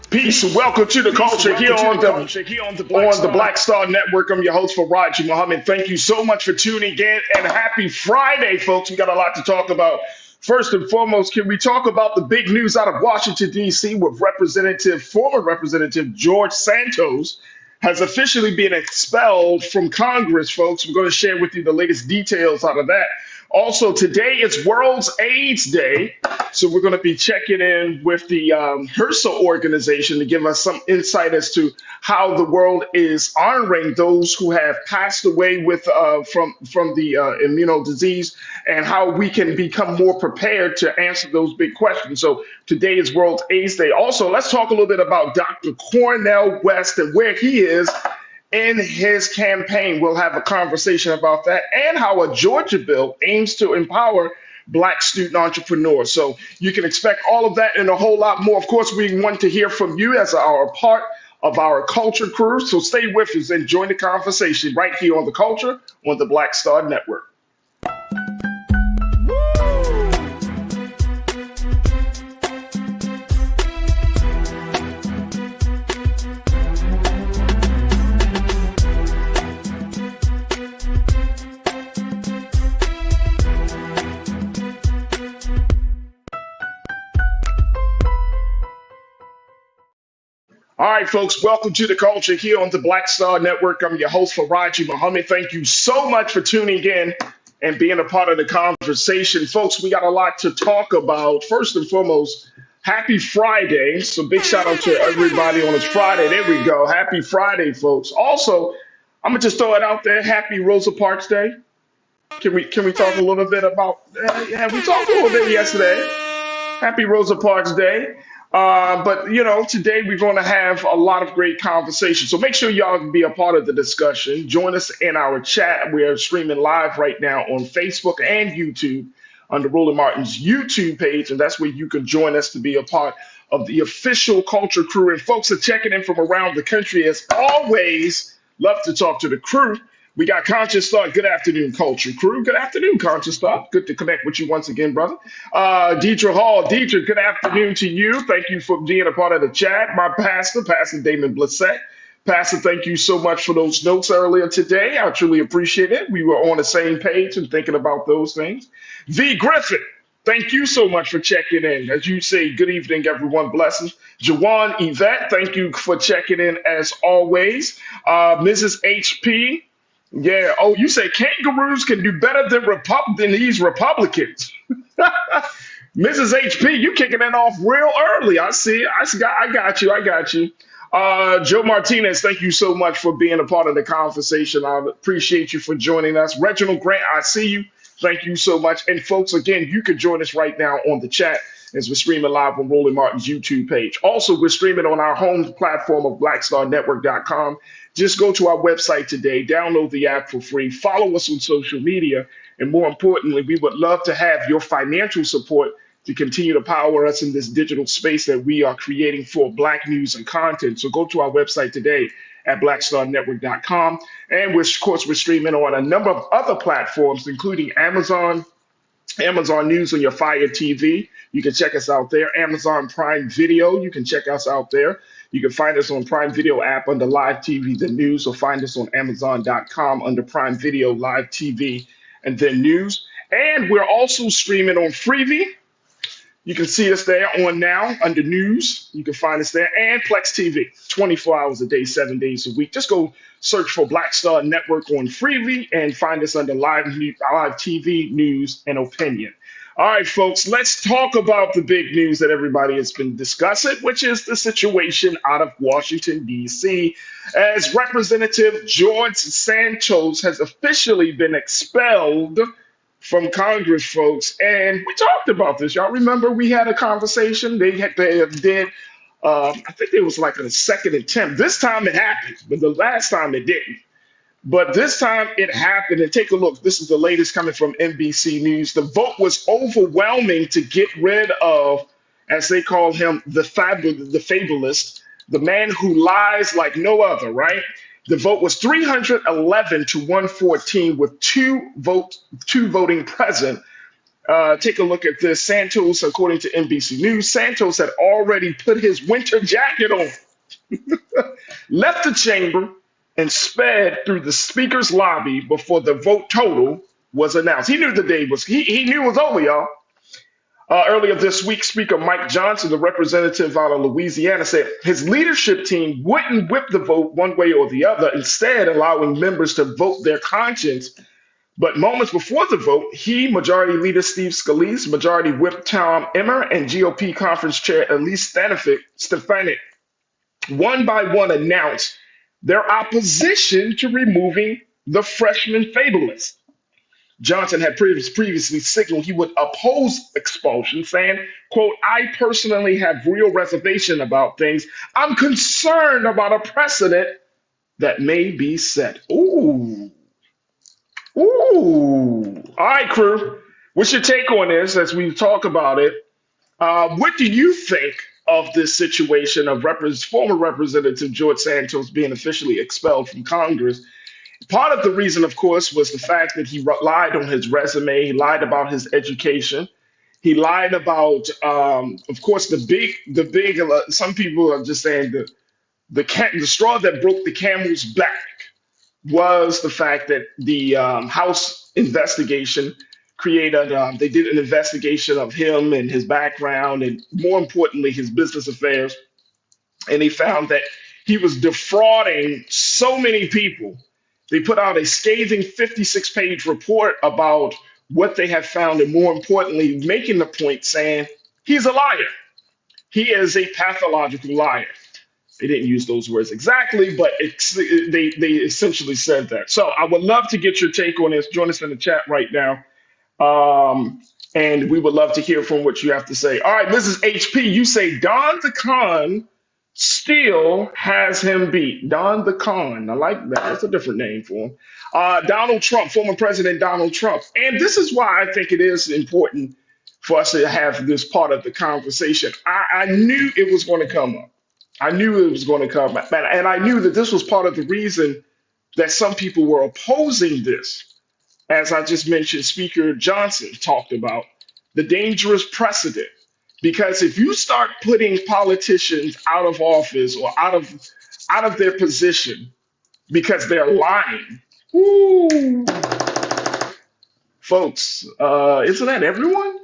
Peace and welcome to the culture here on the Black Star Network. I'm your host Farajii Muhammad. Thank you so much for tuning in and happy Friday, folks. We got a lot to talk about. First and foremost, can we talk about the big news out of Washington, D.C. with former Representative George Santos has officially been expelled from Congress, folks. We're going to share with you the latest details out of that. Also, today is World AIDS Day, so we're going to be checking in with the HRSA organization to give us some insight as to how the world is honoring those who have passed away with from the immuno disease and how we can become more prepared to answer those big questions. So today is World AIDS Day. Also, let's talk a little bit about Dr. Cornel West and where he is in his campaign. We'll have a conversation about that and how a Georgia bill aims to empower Black student entrepreneurs. So you can expect all of that and a whole lot more. Of course, we want to hear from you as our part of our culture crew. So stay with us and join the conversation right here on The Culture on the Black Star Network. All right, folks, welcome to The Culture here on the Black Star Network. I'm your host, Farajii Muhammad. Thank you so much for tuning in and being a part of the conversation. Folks, we got a lot to talk about. First and foremost, happy Friday. So big shout out to everybody on this Friday. There we go. Happy Friday, folks. Also, I'm going to just throw it out there. Happy Rosa Parks Day. Can we talk a little bit about yeah, we talked a little bit yesterday. Happy Rosa Parks Day. But, today we're going to have a lot of great conversations. So make sure y'all can be a part of the discussion. Join us in our chat. We're streaming live right now on Facebook and YouTube under Roland Martin's YouTube page. And that's where you can join us to be a part of the official culture crew. And folks are checking in from around the country. As always, love to talk to the crew. We got Conscious Thought. Good afternoon, Culture Crew. Good afternoon, Conscious Thought. Good to connect with you once again, brother. Deidre Hall. Deidre, good afternoon to you. Thank you for being a part of the chat. My pastor, Pastor Damon Blissett. Pastor, thank you so much for those notes earlier today. I truly appreciate it. We were on the same page and thinking about those things. V. Griffin, thank you so much for checking in. As you say, good evening, everyone. Blessings. Jawan Yvette, thank you for checking in as always. Mrs. HP. Yeah. Oh, you say kangaroos can do better than these Republicans. Mrs. HP, you kicking it off real early. I see. I got you. I got you. Joe Martinez, thank you so much for being a part of the conversation. I appreciate you for joining us. Reginald Grant, I see you. Thank you so much. And folks, again, you can join us right now on the chat as we're streaming live on Roland Martin's YouTube page. Also, we're streaming on our home platform of blackstarnetwork.com. Just go to our website today, download the app for free, follow us on social media, and more importantly, we would love to have your financial support to continue to power us in this digital space that we are creating for Black news and content. So go to our website today at blackstarnetwork.com. And we're streaming on a number of other platforms, including Amazon News on your Fire TV. You can check us out there. Amazon Prime Video, you can check us out there. You can find us on Prime Video app under Live TV, The News, or find us on Amazon.com under Prime Video, Live TV, and then News. And we're also streaming on Freevee. You can see us there on Now under News. You can find us there. And Plex TV, 24 hours a day, 7 days a week. Just go search for Black Star Network on Freevee and find us under Live TV, News, and Opinion. All right, folks, let's talk about the big news that everybody has been discussing, which is the situation out of Washington, D.C., as Representative George Santos has officially been expelled from Congress, folks. And we talked about this. Y'all remember we had a conversation. They did, I think it was like a second attempt. This time it happened, but the last time it didn't. But this time it happened, and take a look. This is the latest coming from NBC News. The vote was overwhelming to get rid of, as they call him, the fabulist, the man who lies like no other, right? The vote was 311 to 114 with two voting present. Take a look at this. Santos, according to NBC News, Santos had already put his winter jacket on, left the chamber, and sped through the speaker's lobby before the vote total was announced. He knew the day was he knew it was over, y'all. Earlier this week, Speaker Mike Johnson, the representative out of Louisiana, said his leadership team wouldn't whip the vote one way or the other, instead allowing members to vote their conscience. But moments before the vote, he, Majority Leader Steve Scalise, Majority Whip Tom Emmer, and GOP Conference Chair Elise Stefanik one by one announced their opposition to removing the freshman fabulist. Johnson had previously signaled he would oppose expulsion, saying, quote, I personally have real reservation about things. I'm concerned about a precedent that may be set. Ooh. Ooh. All right, crew. What's your take on this as we talk about it? What do you think of this situation of former Representative George Santos being officially expelled from Congress? Part of the reason, of course, was the fact that he lied on his resume. He lied about his education. He lied about, of course, the big. Some people are just saying the straw that broke the camel's back was the fact that the House investigation created. They did an investigation of him and his background, and more importantly, his business affairs, and they found that he was defrauding so many people. They put out a scathing 56-page report about what they have found, and more importantly, making the point saying he's a liar. He is a pathological liar. They didn't use those words exactly, but they essentially said that. So I would love to get your take on this. Join us in the chat right now. And we would love to hear from what you have to say. All right, this is HP. You say Don the Con still has him beat. Don the Con. I like that. That's a different name for him. Donald Trump, former President Donald Trump. And this is why I think it is important for us to have this part of the conversation. I knew it was going to come up. I knew it was going to come up. And I knew that this was part of the reason that some people were opposing this. As I just mentioned, Speaker Johnson talked about the dangerous precedent. Because if you start putting politicians out of office or out of their position because they're lying, ooh, folks, isn't that everyone?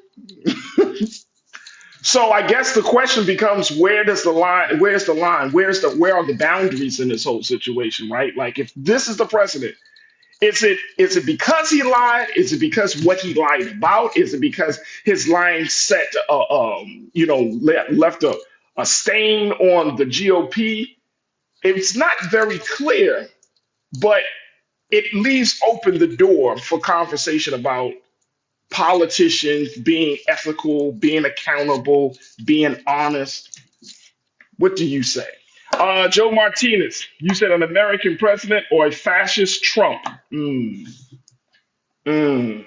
So I guess the question becomes, where's the line? Where are the boundaries in this whole situation, right? Like, if this is the precedent, is it because he lied? Is it because what he lied about? Is it because his lying set, left a stain on the GOP? It's not very clear, but it leaves open the door for conversation about politicians being ethical, being accountable, being honest. What do you say? Joe Martinez, you said an American president or a fascist Trump? Mm, mm.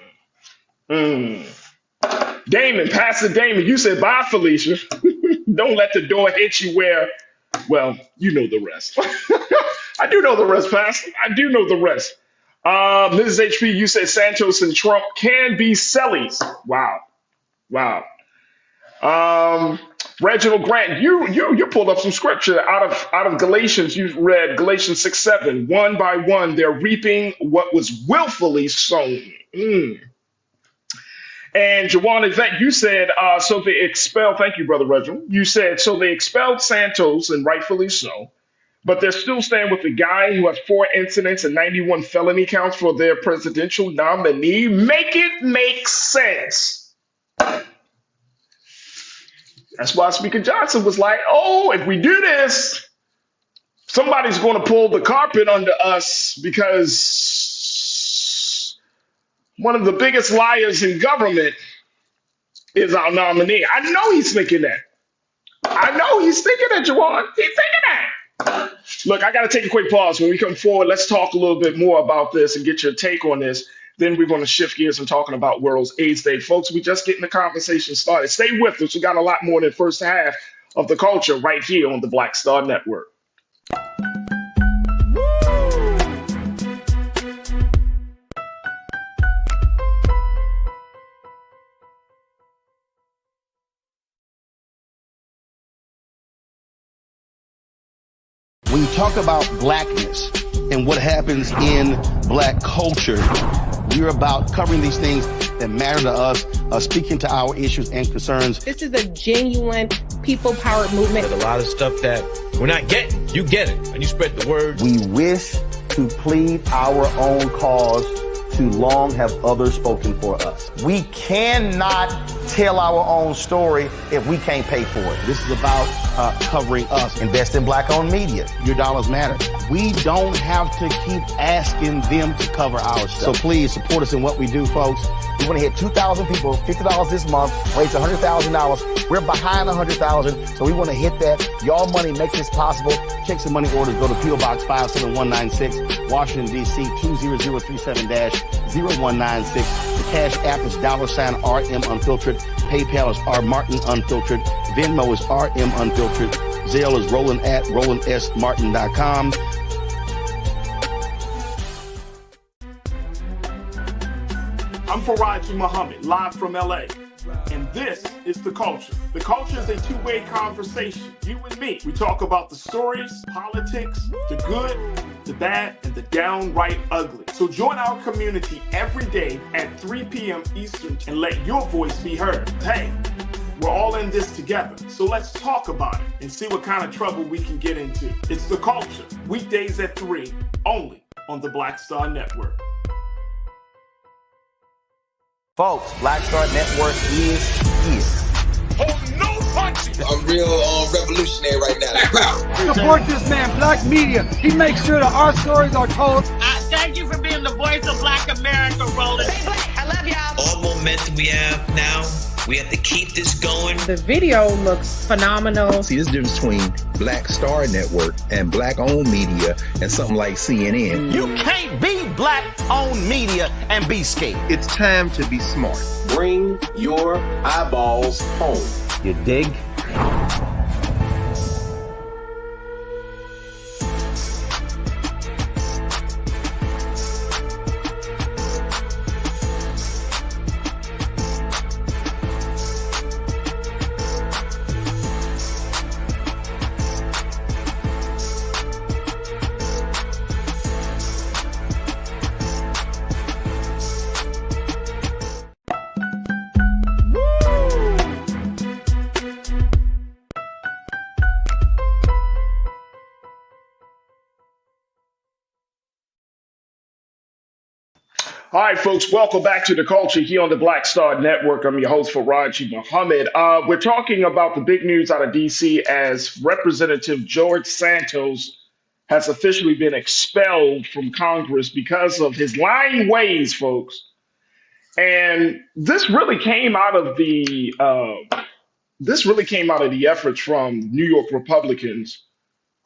Damon, Pastor Damon, you said bye, Felicia. Don't let the door hit you where, well, you know the rest. I do know the rest, Pastor. I do know the rest. Mrs. HP, you said Santos and Trump can be sellies. Wow. Wow. Reginald Grant, you pulled up some scripture out of Galatians. You read Galatians 6:7. One by one, they're reaping what was willfully sown. And Jawan Yvette, you said, so they expelled, thank you, Brother Reginald. You said, so they expelled Santos, and rightfully so, but they're still staying with the guy who has 4 incidents and 91 felony counts for their presidential nominee. Make it make sense. That's why Speaker Johnson was like, oh, if we do this, somebody's going to pull the carpet under us because one of the biggest liars in government is our nominee. I know he's thinking that. I know he's thinking that, Jawan. He's thinking that. Look, I got to take a quick pause. When we come forward, let's talk a little bit more about this and get your take on this. Then we're going to shift gears and talking about World AIDS Day. Folks, we just getting the conversation started. Stay with us. We got a lot more than the first half of the culture right here on the Black Star Network. When you talk about blackness and what happens in black culture, we're about covering these things that matter to us, speaking to our issues and concerns. This is a genuine people-powered movement. There's a lot of stuff that we're not getting. You get it, and you spread the word. We wish to plead our own cause. Too long have others spoken for us. We cannot tell our own story if we can't pay for it. This is about covering us. Invest in black-owned media. Your dollars matter. We don't have to keep asking them to cover our stuff. So please support us in what we do, folks. We want to hit 2,000 people, $50 this month, raise $100,000. We're behind $100,000, so we want to hit that. Y'all money make this possible. Check some money orders. Go to P.O. Box 57196, Washington, D.C. 20037-0196. The Cash App is $RM Unfiltered. PayPal is R Martin Unfiltered. Venmo is RM Unfiltered. Zelle is Roland at RolandSMartin.com. I'm Farajii Muhammad, live from LA. And this is The Culture. The Culture is a two-way conversation. You and me. We talk about the stories, politics, the good, the bad, and the downright ugly. So join our community every day at 3 p.m. Eastern and let your voice be heard. Hey, we're all in this together. So let's talk about it and see what kind of trouble we can get into. It's The Culture. Weekdays at 3, only on the Black Star Network. Folks, Black Star Network is here. Oh, no punching! I'm real revolutionary right now. Support this man, Black Media. He makes sure that our stories are told. Thank you for being the voice of Black America, Roland. Stay black. I love y'all. All momentum we have now, we have to keep this going. The video looks phenomenal. See, there's a difference between Black Star Network and black-owned media and something like CNN. You can't be black-owned media and be scared. It's time to be smart. Bring your eyeballs home. You dig? All right, folks, welcome back to The Culture here on the Black Star Network. I'm your host, Farajii Muhammad. We're talking about the big news out of D.C. as Representative George Santos has officially been expelled from Congress because of his lying ways, folks. And this really came out of the efforts from New York Republicans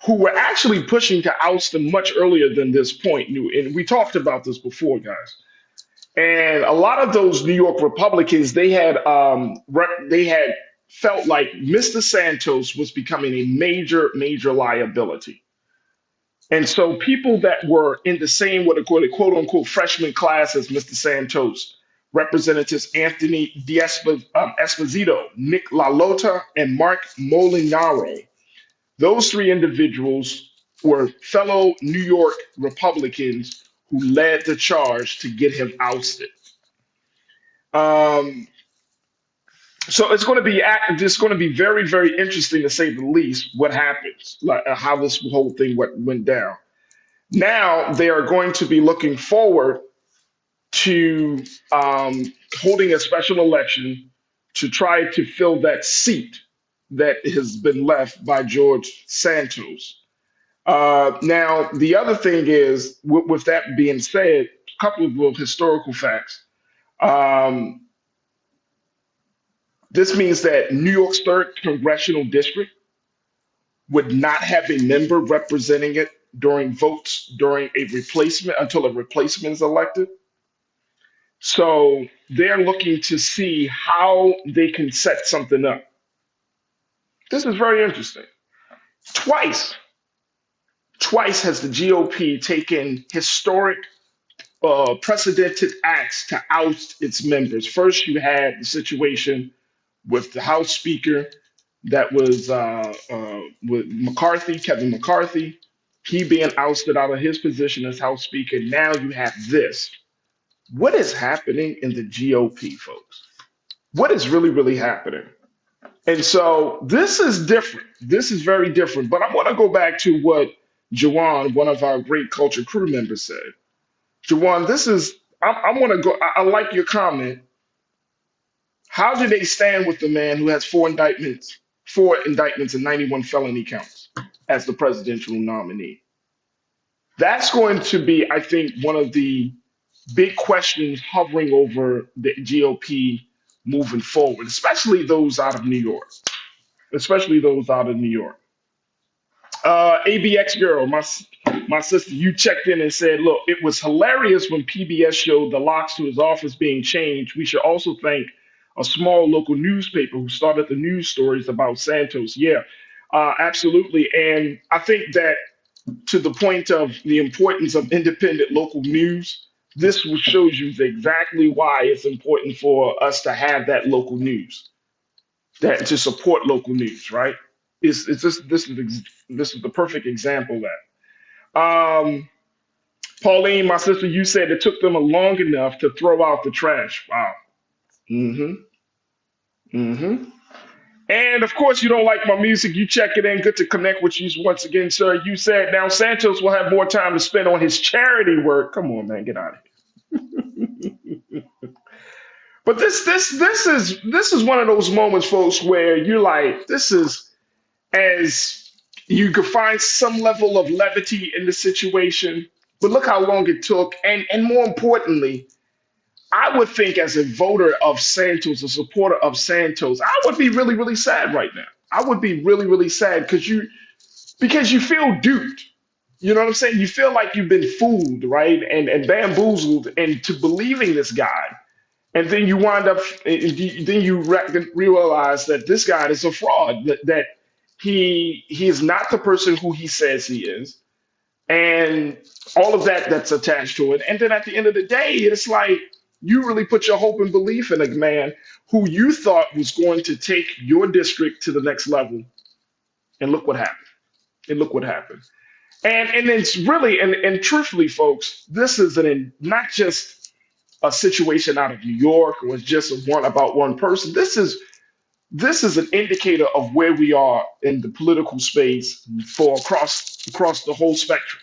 who were actually pushing to oust him much earlier than this point. And we talked about this before, guys. And a lot of those New York Republicans, they had felt like Mr. Santos was becoming a major, major liability. And so people that were in the same, what they call a quote unquote freshman class as Mr. Santos, Representatives Anthony Esposito, Nick LaLota, and Mark Molinaro, those three individuals were fellow New York Republicans who led the charge to get him ousted. So it's going to be very, very interesting to say the least what happens, like how this whole thing went down. Now they are going to be looking forward to holding a special election to try to fill that seat that has been left by George Santos. Now, the other thing is, with that being said, a couple of historical facts. This means that New York's 3rd Congressional District would not have a member representing it during votes during a replacement until a replacement is elected. So they're looking to see how they can set something up. This is very interesting. Twice has the GOP taken historic, precedented acts to oust its members. First, you had the situation with the House Speaker that was with McCarthy, Kevin McCarthy, he being ousted out of his position as House Speaker. Now you have this. What is happening in the GOP, folks? What is really, really happening? And so this is different. This is very different. But I want to go back to what Jawan, one of our great culture crew members, said. Jawan, I want to go, I like your comment. How do they stand with the man who has four indictments and 91 felony counts as the presidential nominee? That's going to be, I think, one of the big questions hovering over the GOP moving forward, especially those out of New York. Especially those out of New York. ABX girl, my sister, you checked in and said, look, it was hilarious when PBS showed the locks to his office being changed. We should also thank a small local newspaper who started the news stories about Santos. Yeah, absolutely. And I think that to the point of the importance of independent local news, this shows you exactly why it's important for us to have that local news, that to support local news, right? This is the perfect example of that. Pauline, my sister, you said it took them long enough to throw out the trash. Wow. Mm-hmm. Mm-hmm. And of course, you don't like my music. You check it in. Good to connect with you once again, sir. You said now Santos will have more time to spend on his charity work. Come on, man, get out of here. But this is one of those moments, folks, where you're like, this is as you could find some level of levity in the situation, but look how long it took. And more importantly, I would think as a voter of Santos, a supporter of Santos, I would be really, really sad right now. I would be really, really sad because you feel duped. You know what I'm saying? You feel like you've been fooled, right? And bamboozled into believing this guy. And then you wind up, then you realize that this guy is a fraud, that he is not the person who he says he is. And all of that's attached to it. And then at the end of the day, it's like you really put your hope and belief in a man who you thought was going to take your district to the next level. And look what happened. And look what happened. And it's really, and truthfully, folks, this is not just a situation out of New York or just about one person. This is an indicator of where we are in the political space for across the whole spectrum,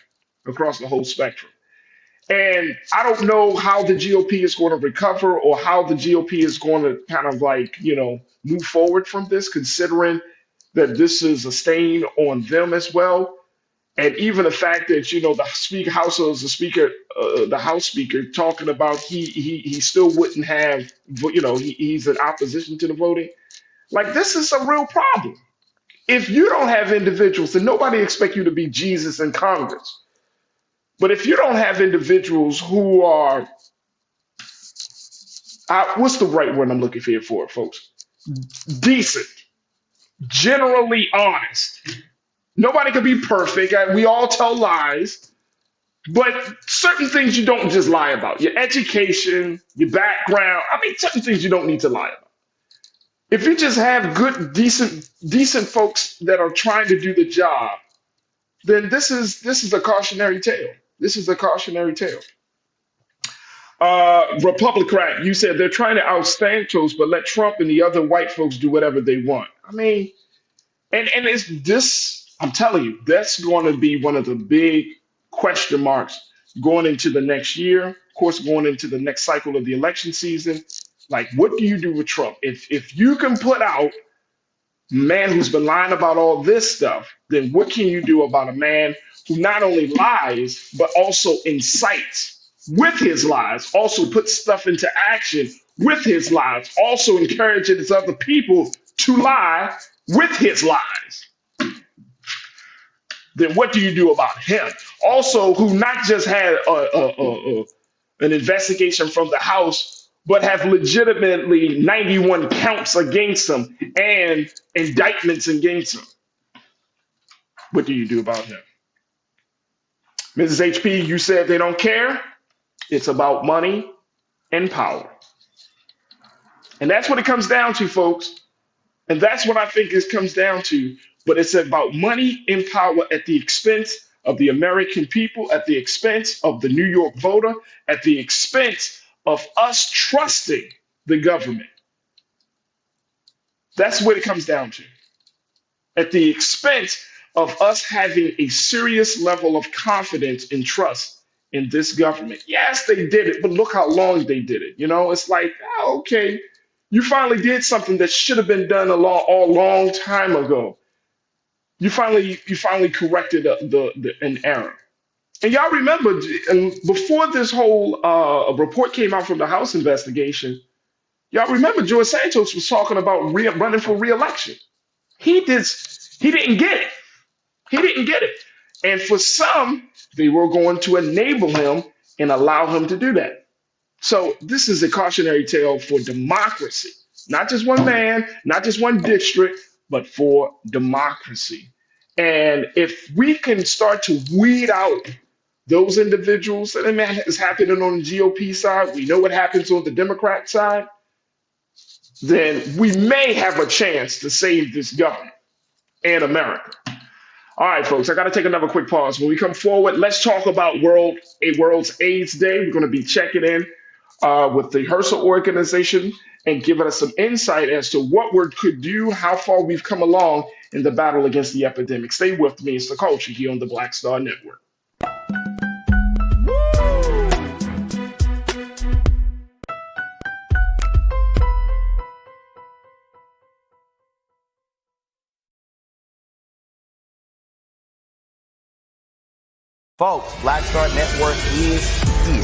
And I don't know how the GOP is going to recover or how the GOP is going to kind of move forward from this, considering that this is a stain on them as well. And even the fact that the House Speaker talking about he still wouldn't have, he's in opposition to the voting. Like, this is a real problem. If you don't have individuals, and nobody expects you to be Jesus in Congress, but if you don't have individuals who are, what's the right word I'm looking for, folks? Decent, generally honest. Nobody can be perfect. We all tell lies, but certain things you don't just lie about. Your education, your background. I mean, certain things you don't need to lie about. If you just have good, decent folks that are trying to do the job, then this is a cautionary tale. This is a cautionary tale. Republican, you said they're trying to out Santos, but let Trump and the other white folks do whatever they want. I mean, and it's this. I'm telling you, that's going to be one of the big question marks going into the next year. Of course, going into the next cycle of the election season. Like, what do you do with Trump? If you can put out a man who's been lying about all this stuff, then what can you do about a man who not only lies, but also incites with his lies, also puts stuff into action with his lies, also encourages other people to lie with his lies? Then what do you do about him? Also, who not just had an investigation from the House, but have legitimately 91 counts against him and indictments against him. What do you do about him? Mrs. HP, you said they don't care. It's about money and power. And that's what it comes down to, folks. And that's what I think it comes down to. But it's about money and power at the expense of the American people, at the expense of the New York voter, at the expense of us trusting the government. That's what it comes down to. At the expense of us having a serious level of confidence and trust in this government. Yes, they did it, but look how long they did it. You know, it's like, oh, okay, you finally did something that should have been done a long time ago. You finally corrected an error. And y'all remember, and before this whole report came out from the House investigation, y'all remember George Santos was talking about running for re-election. He did. He didn't get it. He didn't get it. And for some, they were going to enable him and allow him to do that. So this is a cautionary tale for democracy. Not just one man, not just one district, but for democracy. And if we can start to weed out those individuals, and that is happening on the GOP side, we know what happens on the Democrat side, then we may have a chance to save this government and America. All right, folks, I got to take another quick pause. When we come forward, let's talk about World's AIDS Day. We're going to be checking in with the HRSA organization and giving us some insight as to what we could do, how far we've come along in the battle against the epidemic. Stay with me. It's The Culture here on the Black Star Network. Folks, Black Star Network is here.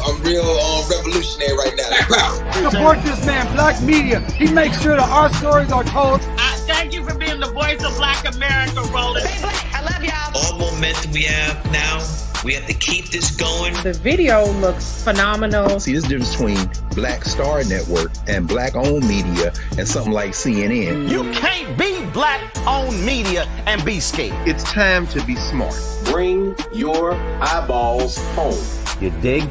I'm real revolutionary right now. Support this man, Black Media. He makes sure that our stories are told. Thank you for being the voice of Black America, Roland. Stay black. I love y'all. All momentum we have now, we have to keep this going. The video looks phenomenal. See, there's a difference between Black Star Network and black-owned media and something like CNN. You can't be black-owned media and be scared. It's time to be smart. Bring your eyeballs home. You dig?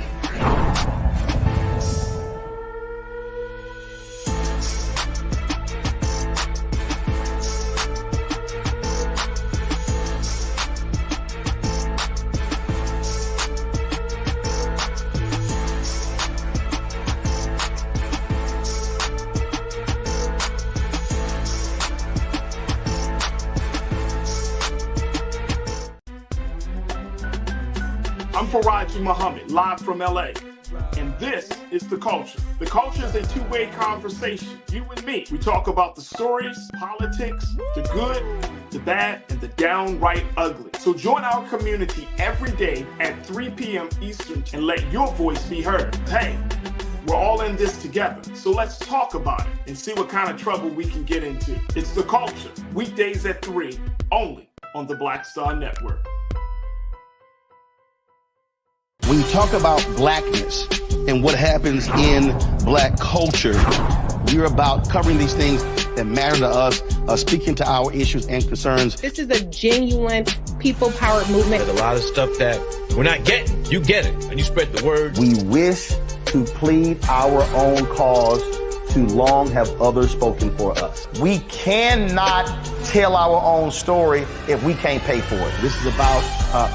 I'm Farajii Muhammad, live from LA. And this is The Culture. The Culture is a two-way conversation. You and me. We talk about the stories, politics, the good, the bad, and the downright ugly. So join our community every day at 3 p.m. Eastern and let your voice be heard. Hey, we're all in this together. So let's talk about it and see what kind of trouble we can get into. It's The Culture, weekdays at 3, only on the Black Star Network. When you talk about blackness and what happens in black culture, we're about covering these things that matter to us, speaking to our issues and concerns. This is a genuine people-powered movement. There's a lot of stuff that we're not getting. You get it, and you spread the word. We wish to plead our own cause. Too long have others spoken for us. We cannot tell our own story if we can't pay for it. This is about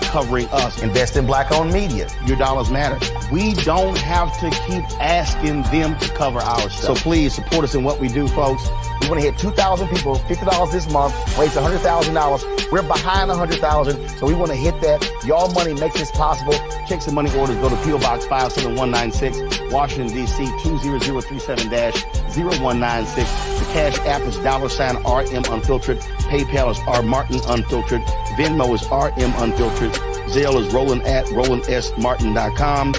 covering us. Invest in black-owned media. Your dollars matter. We don't have to keep asking them to cover our stuff. So please support us in what we do, folks. We want to hit 2,000 people, $50 this month, raise $100,000. We're behind $100,000, so we want to hit that. Y'all money makes this possible. Checks and money orders go to P.O. Box 57196, Washington, D.C. 20037-0196. The Cash App is $RM Unfiltered. PayPal is R Martin Unfiltered. Venmo is RM Unfiltered. Zelle is Roland at RolandSMartin.com.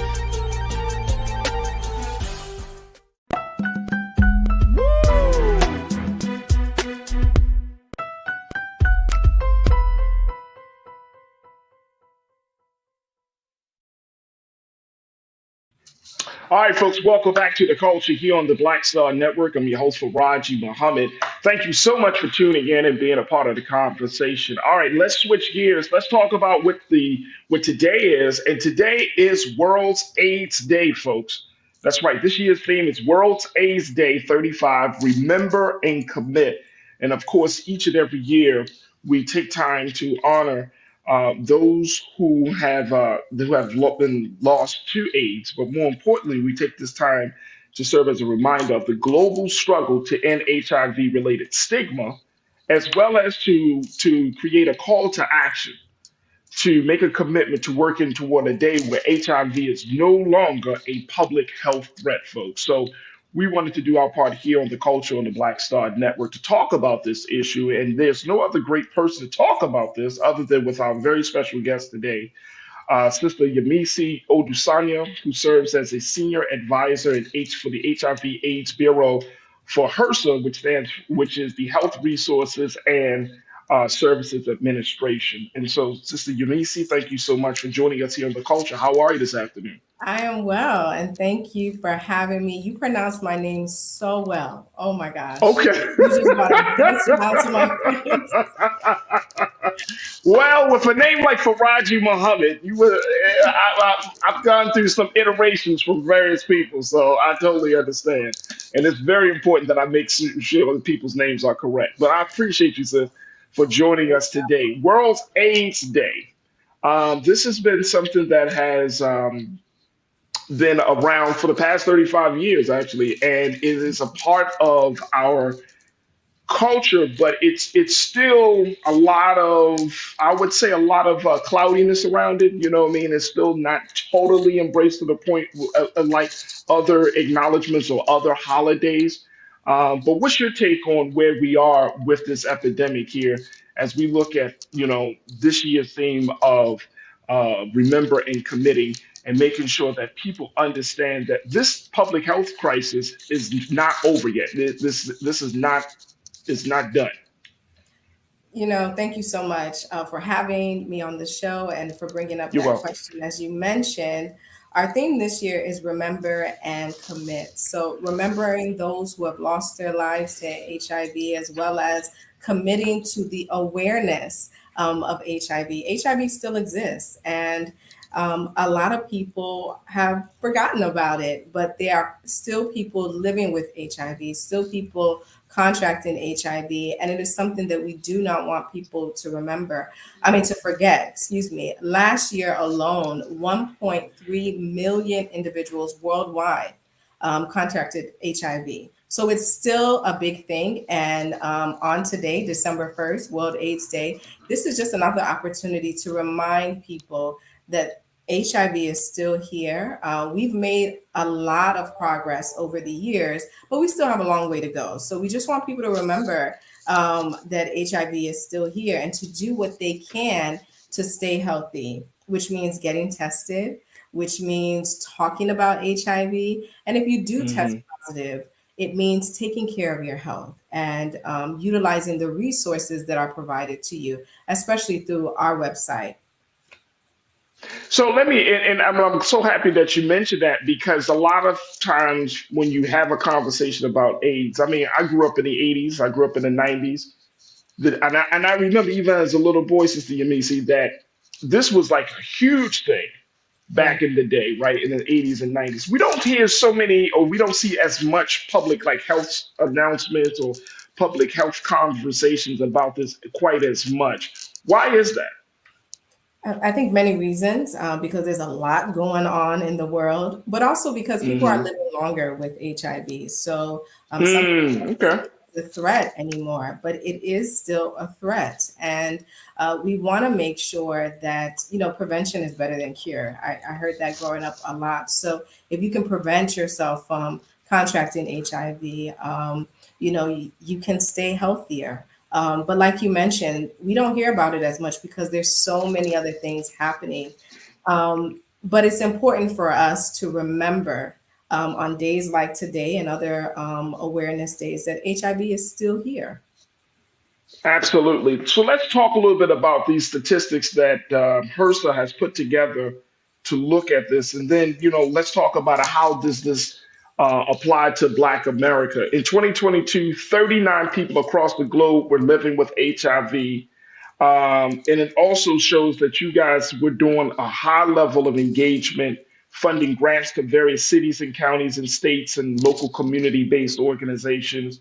All right, folks, welcome back to The Culture here on the Black Star Network. I'm your host, Farajii Muhammad. Thank you so much for tuning in and being a part of the conversation. All right, let's switch gears. Let's talk about what today is. And today is World's AIDS Day, folks. That's right. This year's theme is World's AIDS Day 35, Remember and Commit. And of course, each and every year, we take time to honor those who have been lost to AIDS, but more importantly, we take this time to serve as a reminder of the global struggle to end HIV-related stigma, as well as to create a call to action to make a commitment to working toward a day where HIV is no longer a public health threat, folks. So we wanted to do our part here on the Culture on the Black Star Network to talk about this issue. And there's no other great person to talk about this other than with our very special guest today, Sister Yemisi Odusanya, who serves as a senior advisor for the HIV/AIDS Bureau for HRSA, which is the Health Resources and Services Administration. And so, Sister Yemisi, thank you so much for joining us here on The Culture. How are you this afternoon? I am well, and thank you for having me. You pronounce my name so well. Oh my gosh. Okay. You just brought a big smile to my face. Well, with a name like Farajii Muhammad, I've gone through some iterations from various people, so I totally understand. And it's very important that I make sure that people's names are correct. But I appreciate you, sis, for joining us today. World AIDS Day. This has been something that has been around for the past 35 years, actually, and it is a part of our culture, but it's still a lot of, I would say, a lot of cloudiness around it. You know what I mean? It's still not totally embraced to the point like other acknowledgments or other holidays. But what's your take on where we are with this epidemic here as we look at, this year's theme of remember and committing and making sure that people understand that this public health crisis is not over yet. This is not is not done. Thank you so much for having me on the show and for bringing up You're that welcome. question. As you mentioned, our theme this year is remember and commit. So remembering those who have lost their lives to HIV, as well as committing to the awareness of HIV. HIV still exists, and a lot of people have forgotten about it, but there are still people living with HIV, still people contracting HIV, and it is something that we do not want people to forget, excuse me. Last year alone, 1.3 million individuals worldwide contracted HIV. So it's still a big thing. And on today, December 1st, World AIDS Day, this is just another opportunity to remind people that HIV is still here. We've made a lot of progress over the years, but we still have a long way to go. So we just want people to remember that HIV is still here and to do what they can to stay healthy, which means getting tested, which means talking about HIV. And if you do test positive, it means taking care of your health and utilizing the resources that are provided to you, especially through our website. So and I'm so happy that you mentioned that, because a lot of times when you have a conversation about AIDS, I mean, I grew up in the 80s, I grew up in the 90s, and I remember even as a little boy, Sister Yemisi, that this was like a huge thing back in the day, right, in the 80s and 90s. We don't hear so many, or we don't see as much public like health announcements or public health conversations about this quite as much. Why is that? I think many reasons, because there's a lot going on in the world, but also because people are living longer with HIV. So Okay. the threat anymore, but it is still a threat. And we want to make sure that, prevention is better than cure. I heard that growing up a lot. So if you can prevent yourself from contracting HIV, you can stay healthier. But like you mentioned, we don't hear about it as much because there's so many other things happening. But it's important for us to remember on days like today and other awareness days that HIV is still here. Absolutely. So let's talk a little bit about these statistics that HRSA has put together to look at this, and then let's talk about how this applied to Black America. In 2022, 39 people across the globe were living with HIV. And it also shows that you guys were doing a high level of engagement, funding grants to various cities and counties and states and local community-based organizations.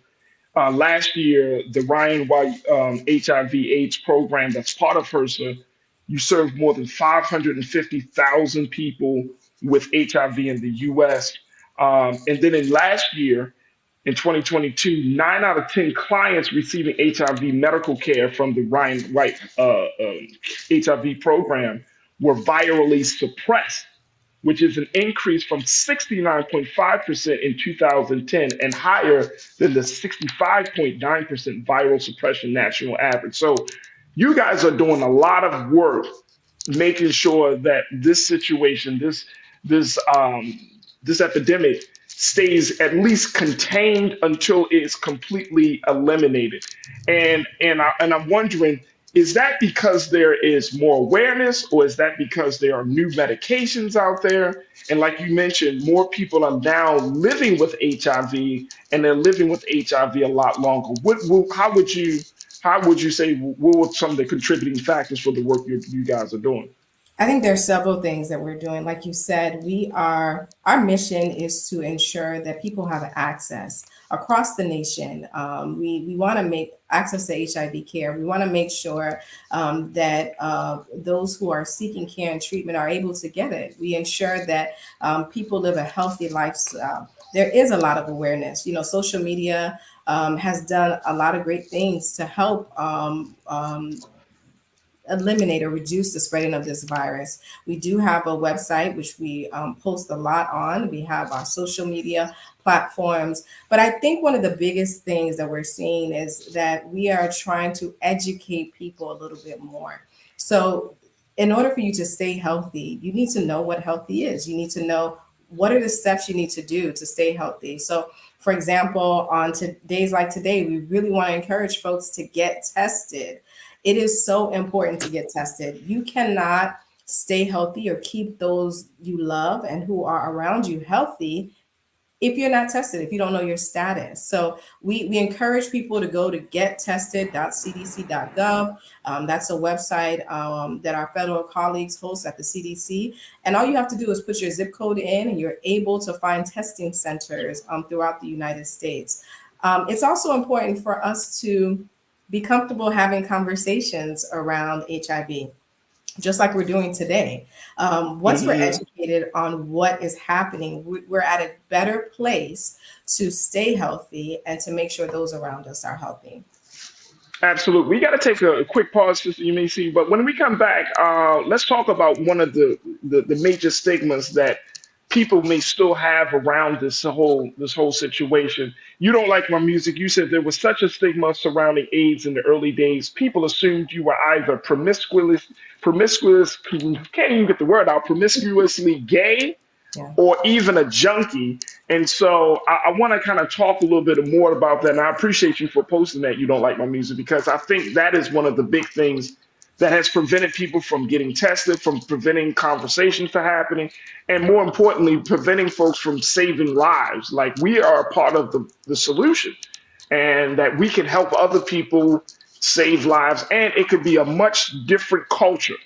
last year, the Ryan White HIV/AIDS program that's part of HRSA, you served more than 550,000 people with HIV in the U.S. And then in last year, in 2022, 9 out of 10 clients receiving HIV medical care from the Ryan White HIV program were virally suppressed, which is an increase from 69.5% in 2010 and higher than the 65.9% viral suppression national average. So you guys are doing a lot of work making sure that this situation, this epidemic stays at least contained until it's completely eliminated. And I'm wondering, is that because there is more awareness, or is that because there are new medications out there? And like you mentioned, more people are now living with HIV, and they're living with HIV a lot longer. How would you say, what were some of the contributing factors for the work you guys are doing? I think there's several things that we're doing. Like you said, our mission is to ensure that people have access across the nation. We want to make access to HIV care. We want to make sure that those who are seeking care and treatment are able to get it. We ensure that people live a healthy lifestyle. There is a lot of awareness. Social media has done a lot of great things to help eliminate or reduce the spreading of this virus. We do have a website, which we post a lot on. We have our social media platforms. But I think one of the biggest things that we're seeing is that we are trying to educate people a little bit more. So in order for you to stay healthy, you need to know what healthy is. You need to know what are the steps you need to do to stay healthy. So for example, on days like today, we really want to encourage folks to get tested. It is so important to get tested. You cannot stay healthy or keep those you love and who are around you healthy if you're not tested, if you don't know your status. So we encourage people to go to gettested.cdc.gov. That's a website that our federal colleagues host at the CDC. And all you have to do is put your zip code in, and you're able to find testing centers throughout the United States. It's also important for us to be comfortable having conversations around HIV, just like we're doing today. Once we're educated on what is happening, we're at a better place to stay healthy and to make sure those around us are healthy. Absolutely. We got to take a quick pause, Sister You May See, but when we come back, let's talk about one of the major stigmas that people may still have around this whole situation. You don't like my music. You said there was such a stigma surrounding AIDS in the early days. People assumed you were either promiscuous, can't even get the word out, promiscuously gay, or even a junkie. And so I want to kind of talk a little bit more about that. And I appreciate you for posting that you don't like my music, because I think that is one of the big things that has prevented people from getting tested, from preventing conversations from happening, and more importantly, preventing folks from saving lives. Like, we are a part of the solution, and that we can help other people save lives. And it could be a much different culture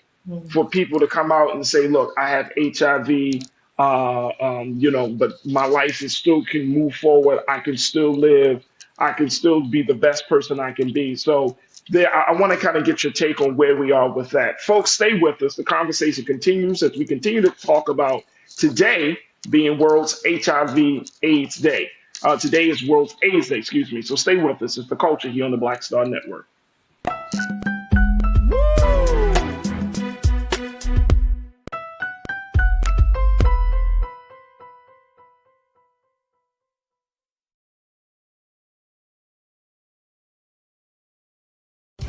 for people to come out and say, look, I have HIV, but my life is still can move forward. I can still live. I can still be the best person I can be. So I want to kind of get your take on where we are with that. Folks, stay with us. The conversation continues as we continue to talk about today being World's HIV/AIDS Day. Today is World's AIDS Day, excuse me. So stay with us. It's The Culture here on the Black Star Network.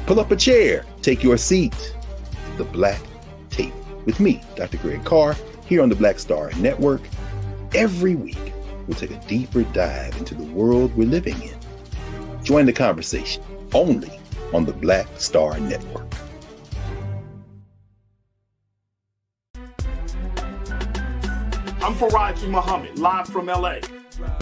Pull up a chair, take your seat. The Black Tape with me, Dr. Greg Carr, here on the Black Star Network. Every week, we'll take a deeper dive into the world we're living in. Join the conversation only on the Black Star Network. I'm Farajii Muhammad, live from LA.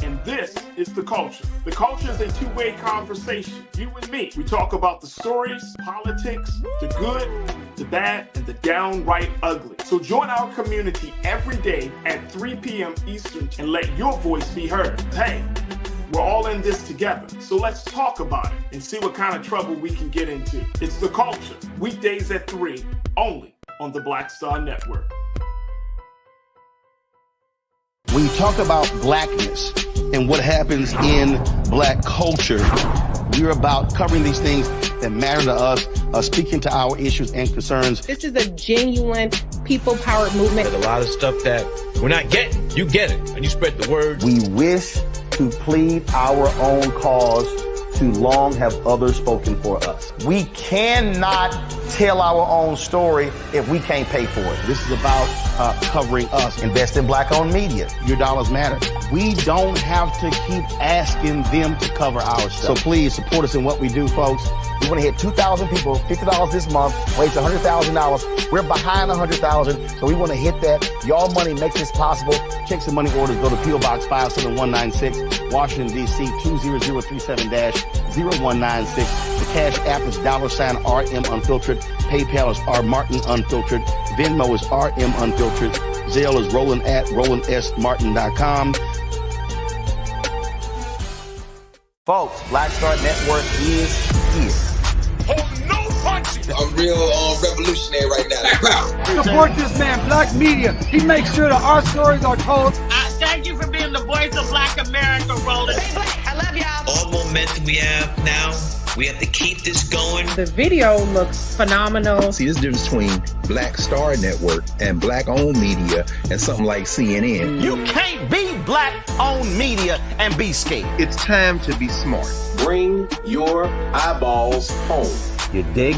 And this is The Culture. The Culture is a two-way conversation. You and me. We talk about the stories, politics, the good, the bad, and the downright ugly. So join our community every day at 3 p.m. Eastern and let your voice be heard. Hey, We're all in this together. So let's talk about it and see what kind of trouble we can get into. It's The Culture, weekdays at 3, only on the Black Star Network. When you talk about blackness and what happens in black culture, we're about covering these things that matter to us, speaking to our issues and concerns. This is a genuine people-powered movement. There's a lot of stuff that we're not getting. You get it, and you spread the word. We wish to plead our own cause. Too long have others spoken for us. We cannot tell our own story if we can't pay for it. This is about covering us. Invest in black-owned media. Your dollars matter. We don't have to keep asking them to cover our stuff. So please support us in what we do, folks. We want to hit 2,000 people, $50 this month, raise $100,000. We're behind 100,000, so we want to hit that. Y'all money makes this possible. Checks and money orders go to P.O. Box 57196, Washington, D.C. 20037-0196. The Cash App is $RM Unfiltered. PayPal is R Martin Unfiltered. Venmo is RM Unfiltered. Zelle is Roland at RolandSMartin.com. Folks, Black Star Network is here. Oh, no punching! I'm real revolutionary right now. Support this man, Black Media. He makes sure that our stories are told. Thank you for being the voice of Black America, Roland. Stay black. I love y'all. All momentum we have now, we have to keep this going. The video looks phenomenal. See, this difference between Black Star Network and black-owned media and something like CNN. You can't be black-owned media and be scared. It's time to be smart. Bring your eyeballs home. You dig?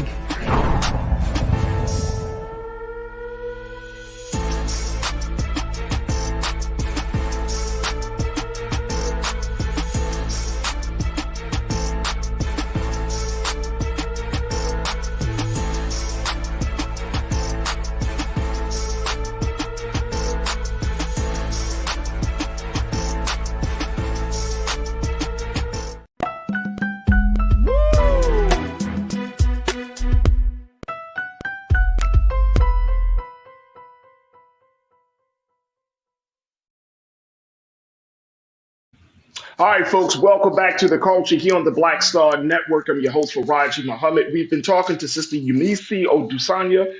All right, folks, welcome back to The Culture here on the Black Star Network. I'm your host, Farajii Muhammad. We've been talking to Sister Yemisi Odusanya,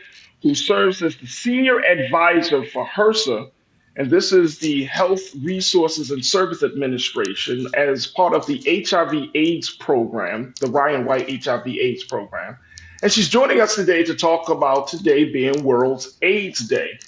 who serves as the Senior Advisor for HRSA, and this is the Health Resources and Service Administration as part of the HIV/AIDS program, the Ryan White HIV/AIDS program. And she's joining us today to talk about today being World AIDS Day.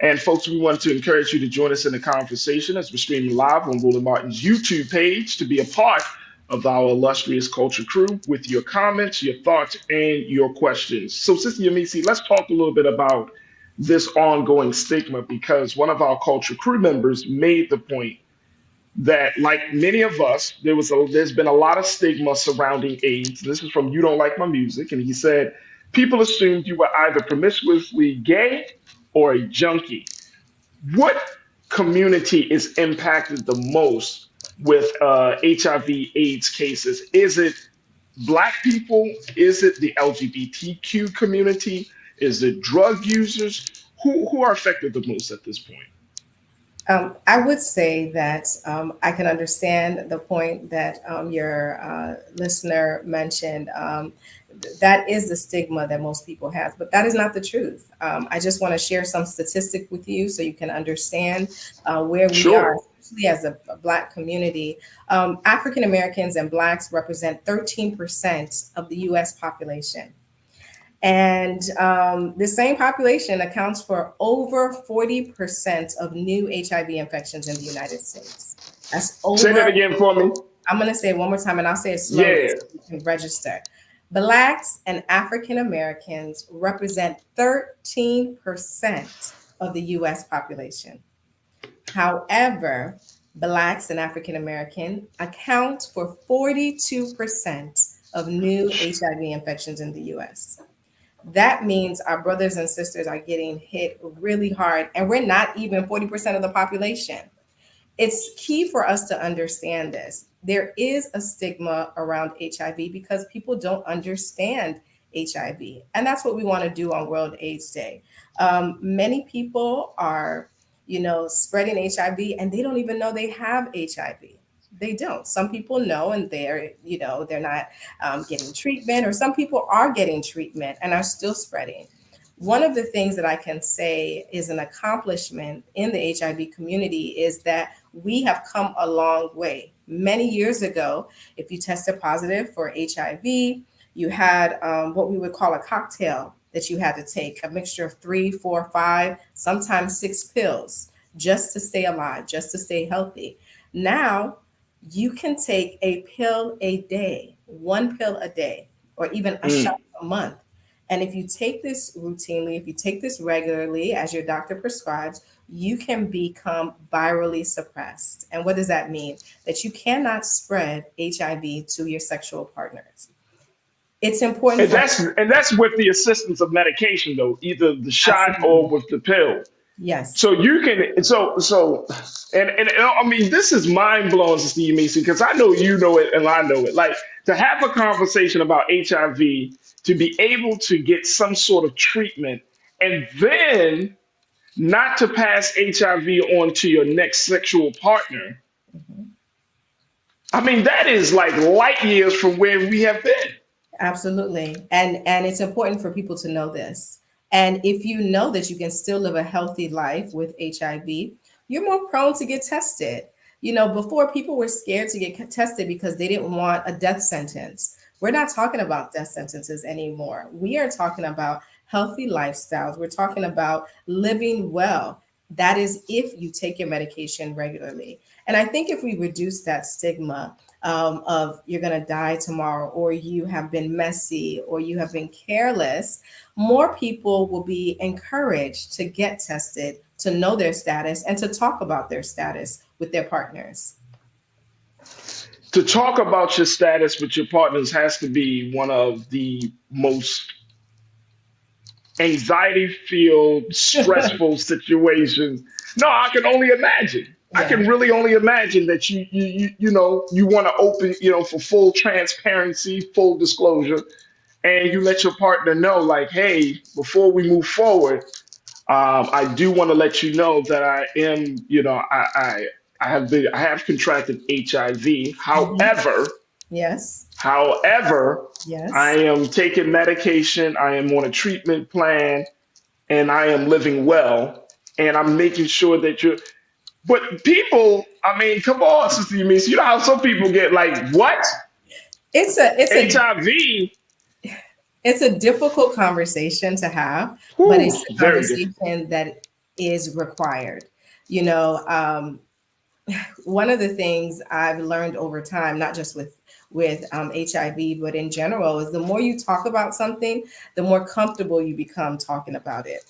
And folks, we want to encourage you to join us in the conversation as we're streaming live on Roland Martin's YouTube page to be a part of our illustrious culture crew with your comments, your thoughts, and your questions. So, Sister Yemisi, let's talk a little bit about this ongoing stigma, because one of our culture crew members made the point that, like many of us, there's been a lot of stigma surrounding AIDS. This is from You Don't Like My Music, and he said people assumed you were either promiscuously gay or a junkie. What community is impacted the most with HIV/AIDS cases? Is it Black people? Is it the LGBTQ community? Is it drug users? Who are affected the most at this point? I would say that I can understand the point that your listener mentioned. That is the stigma that most people have, but that is not the truth. I just want to share some statistic with you so you can understand where we are, especially as a Black community. African Americans and Blacks represent 13% of the U.S. population. And the same population accounts for over 40% of new HIV infections in the United States. That's over. Say that again for me. I'm going to say it one more time, and I'll say it slowly so you can register. Blacks and African Americans represent 13% of the U.S. population. However, Blacks and African American account for 42% of new HIV infections in the U.S. That means our brothers and sisters are getting hit really hard, and we're not even 40% of the population. It's key for us to understand this. There is a stigma around HIV because people don't understand HIV. And that's what we want to do on World AIDS Day. Many people are, spreading HIV and they don't even know they have HIV. they don't. Some people know and they're not getting treatment, or some people are getting treatment and are still spreading. One of the things that I can say is an accomplishment in the HIV community is that we have come a long way. Many years ago, if you tested positive for HIV, you had what we would call a cocktail that you had to take, a mixture of 3, 4, 5, sometimes 6 pills just to stay alive, just to stay healthy. Now, you can take a pill a day, 1 pill a day, or even a shot a month. And if you take this routinely, if you take this regularly as your doctor prescribes, you can become virally suppressed. And what does that mean? That you cannot spread HIV to your sexual partners. It's important. And that's with the assistance of medication, though, either the shot Absolutely. or with the pill. Yes. So you can, and I mean, this is mind blowing, Sister Yemisi, because I know you know it and I know it. Like, to have a conversation about HIV, to be able to get some sort of treatment, and then not to pass HIV on to your next sexual partner. I mean, that is like light years from where we have been. Absolutely. And it's important for people to know this. And if you know that you can still live a healthy life with HIV, you're more prone to get tested. Before, people were scared to get tested because they didn't want a death sentence. We're not talking about death sentences anymore. We are talking about healthy lifestyles. We're talking about living well. That is if you take your medication regularly. And I think if we reduce that stigma of you're going to die tomorrow, or you have been messy, or you have been careless, more people will be encouraged to get tested, to know their status, and to talk about their status with their partners. To talk about your status with your partners has to be one of the most anxiety-filled, stressful situations. No, I can only imagine. I can really only imagine that you want to open, for full transparency, full disclosure, and you let your partner know, like, hey, before we move forward, I do want to let you know that I am, I have contracted HIV. However, yes, I am taking medication. I am on a treatment plan, and I am living well, and I'm making sure that you're. But people, I mean, come on, Sister Yemisi. You know how some people get like, what? It's HIV. It's a difficult conversation to have, but it's a conversation that is required. One of the things I've learned over time, not just with HIV, but in general, is the more you talk about something, the more comfortable you become talking about it.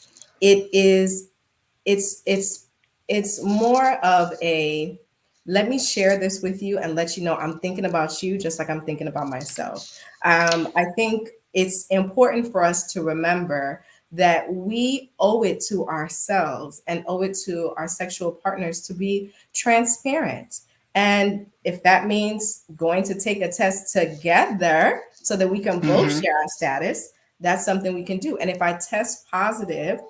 It's more of a, let me share this with you and let you know I'm thinking about you just like I'm thinking about myself. I think it's important for us to remember that we owe it to ourselves and owe it to our sexual partners to be transparent. And if that means going to take a test together so that we can both share our status, that's something we can do. And if I test positive,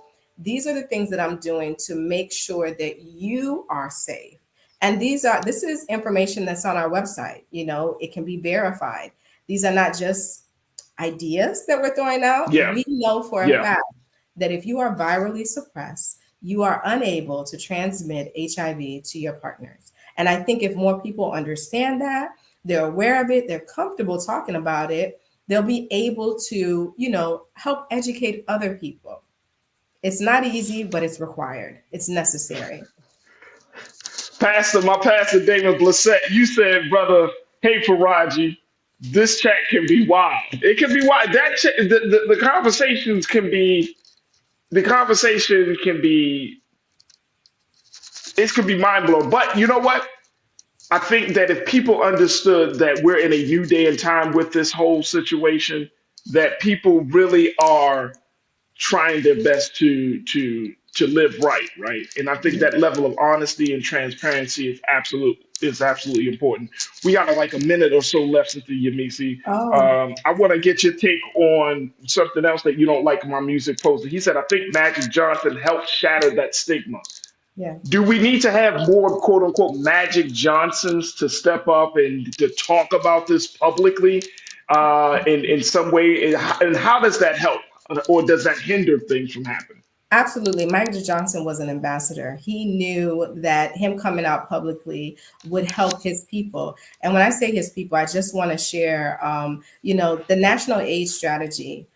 these are the things that I'm doing to make sure that you are safe. And this is information that's on our website. It can be verified. These are not just ideas that we're throwing out. Yeah. We know for a fact that if you are virally suppressed, you are unable to transmit HIV to your partners. And I think if more people understand that, they're aware of it, they're comfortable talking about it, they'll be able to, help educate other people. It's not easy, but it's required. It's necessary. My pastor, David Blissett, you said, brother, hey, Farajii, this chat can be wild. It can be wild. The conversation can be it could be mind blowing. But you know what? I think that if people understood that we're in a new day and time with this whole situation, that people really are trying their best to live right? And I think that level of honesty and transparency is absolutely important. We got like a minute or so left, Sister Yemisi. I want to get your take on something else that you don't like my music posted. He said, I think Magic Johnson helped shatter that stigma. Yeah. Do we need to have more quote unquote Magic Johnsons to step up and to talk about this publicly in some way? And how does that help? Or does that hinder things from happening? Absolutely. Michael Johnson was an ambassador. He knew that him coming out publicly would help his people. And when I say his people, I just want to share, the National AIDS Strategy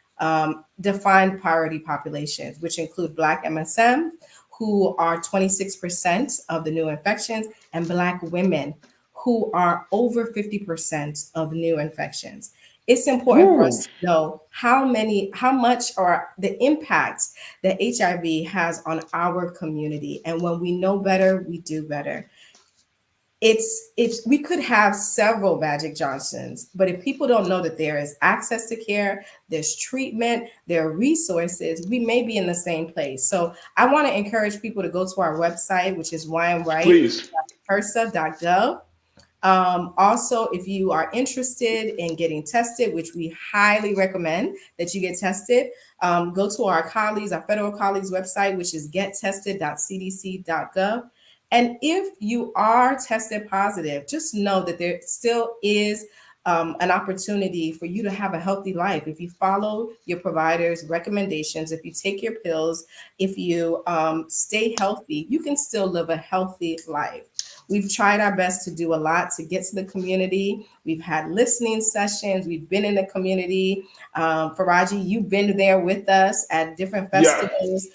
defined priority populations, which include Black MSM, who are 26% of the new infections, and Black women, who are over 50% of new infections. It's important for us to know how much or the impact that HIV has on our community. And when we know better, we do better. We could have several Magic Johnsons, but if people don't know that there is access to care, there's treatment, there are resources, we may be in the same place. So I want to encourage people to go to our website, which is whyamright.HRSA.gov. Also, if you are interested in getting tested, which we highly recommend that you get tested, go to our federal colleagues website, which is gettested.cdc.gov. And if you are tested positive, just know that there still is an opportunity for you to have a healthy life. If you follow your provider's recommendations, if you take your pills, if you stay healthy, you can still live a healthy life. We've tried our best to do a lot to get to the community. We've had listening sessions. We've been in the community. Farajii, you've been there with us at different festivals.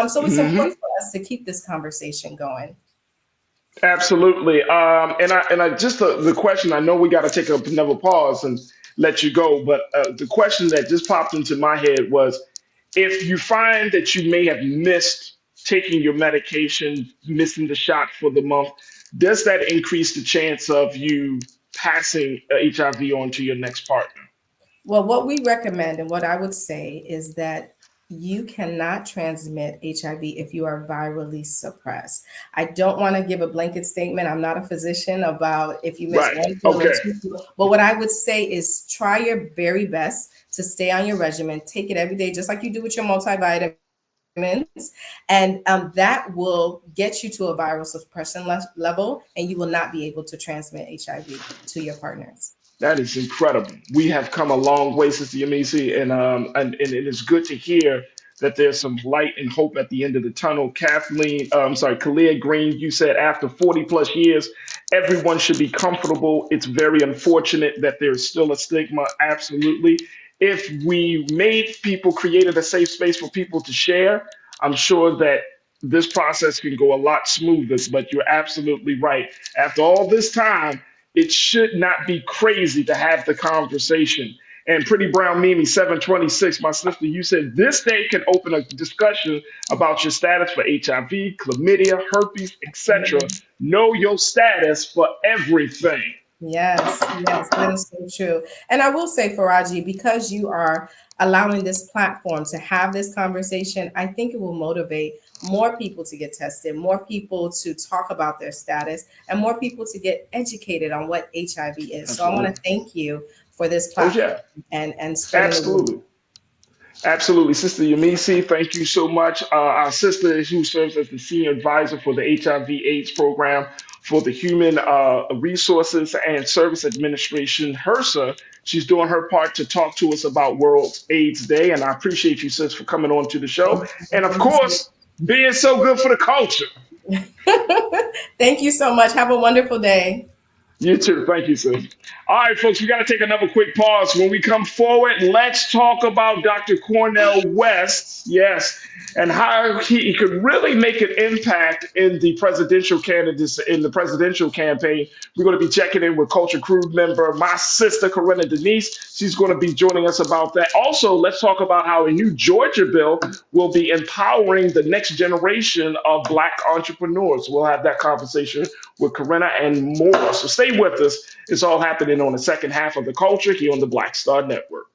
So it's important for us to keep this conversation going. Absolutely. And I just the question, I know we got to take another pause and let you go, but the question that just popped into my head was, if you find that you may have missed taking your medication, missing the shot for the month, does that increase the chance of you passing HIV on to your next partner? Well, what we recommend and what I would say is that you cannot transmit HIV if you are virally suppressed. I don't want to give a blanket statement. I'm not a physician about if you miss one pill or two. But what I would say is try your very best to stay on your regimen. Take it every day, just like you do with your multivitamin. And that will get you to a viral suppression level, and you will not be able to transmit HIV to your partners. That is incredible. We have come a long way, Sister Yemisi, and it is good to hear that there's some light and hope at the end of the tunnel. Kalia Green, you said after 40 plus years, everyone should be comfortable. It's very unfortunate that there's still a stigma. Absolutely. If we created a safe space for people to share, I'm sure that this process can go a lot smoother. But you're absolutely right. After all this time, it should not be crazy to have the conversation. And Pretty Brown Mimi 726, my sister, you said this day can open a discussion about your status for HIV, chlamydia, herpes, etc. Know your status for everything. Yes, that is so true. And I will say, Farajii, because you are allowing this platform to have this conversation, I think it will motivate more people to get tested, more people to talk about their status, and more people to get educated on what HIV is. Absolutely. So I want to thank you for this platform and spreading Absolutely. the word. Absolutely. Sister Yemisi, thank you so much. Our sister who serves as the senior advisor for the HIV/AIDS program for the Human Resources and Service Administration, HRSA. She's doing her part to talk to us about World AIDS Day. And I appreciate you, sis, for coming on to the show. And of course, being so good for the culture. Thank you so much. Have a wonderful day. You too. Thank you, sis. All right, folks, we got to take another quick pause. When we come forward, let's talk about Dr. Cornel West, yes, and how he could really make an impact in the presidential candidates in the presidential campaign. We're going to be checking in with Culture Crew member, my sister, Corinna Denise. She's going to be joining us about that. Also, let's talk about how a new Georgia bill will be empowering the next generation of Black entrepreneurs. We'll have that conversation with Corinna and more. So stay with us. It's all happening on the second half of The Culture here on the Black Star Network.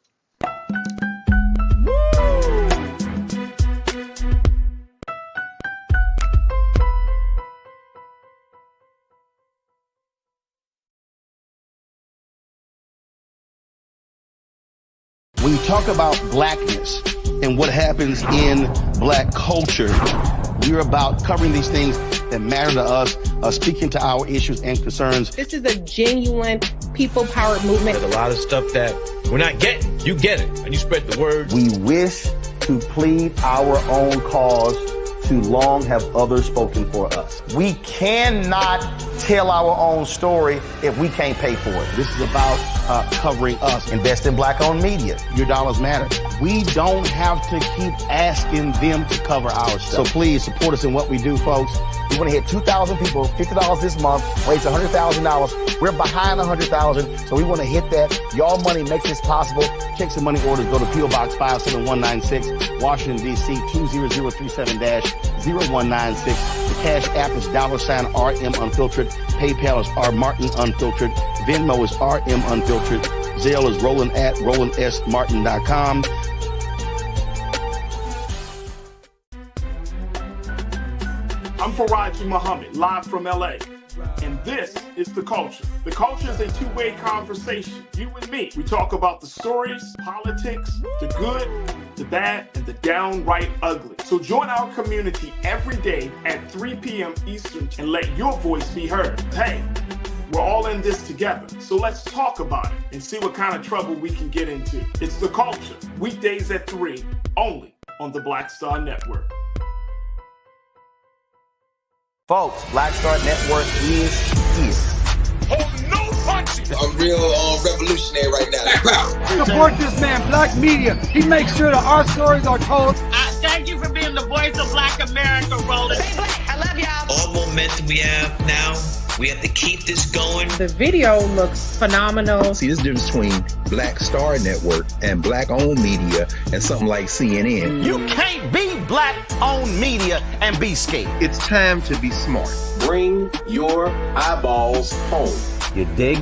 When you talk about blackness and what happens in Black culture, we're about covering these things that matter to us, speaking to our issues and concerns. This is a genuine people-powered movement. There's a lot of stuff that we're not getting. You get it, and you spread the word. We wish to plead our own cause. Too long have others spoken for us. We cannot tell our own story if we can't pay for it. This is about covering us. Invest in Black-owned media. Your dollars matter. We don't have to keep asking them to cover our stuff. So please support us in what we do, folks. We want to hit 2,000 people, $50 this month, raise $100,000. We're behind 100,000, so we want to hit that. Y'all money makes this possible. Checks and money orders go to P.O. Box 57196, Washington, D.C. 20037-0196. The Cash App is $RM Unfiltered. PayPal is R Martin Unfiltered. Venmo is RM Unfiltered. Zelle is Roland at RolandSMartin.com. I'm Farajii Muhammad, live from LA. And this is The Culture. The Culture is a two-way conversation. You and me. We talk about the stories, politics, the good, the bad, and the downright ugly. So join our community every day at 3 p.m. Eastern and let your voice be heard. Hey, we're all in this together. So let's talk about it and see what kind of trouble we can get into. It's The Culture, weekdays at 3, only on the Black Star Network. Folks, Black Star Network is here. Oh, no punching! I'm real revolutionary right now. Support this man, Black Media. He makes sure that our stories are told. Thank you for being the voice of Black America, Roland. Stay black. I love y'all. All momentum we have now, we have to keep this going. The video looks phenomenal. See, this difference between Black Star Network and Black-owned media and something like CNN. You can't be Black-owned media and be scared. It's time to be smart. Bring your eyeballs home. You dig?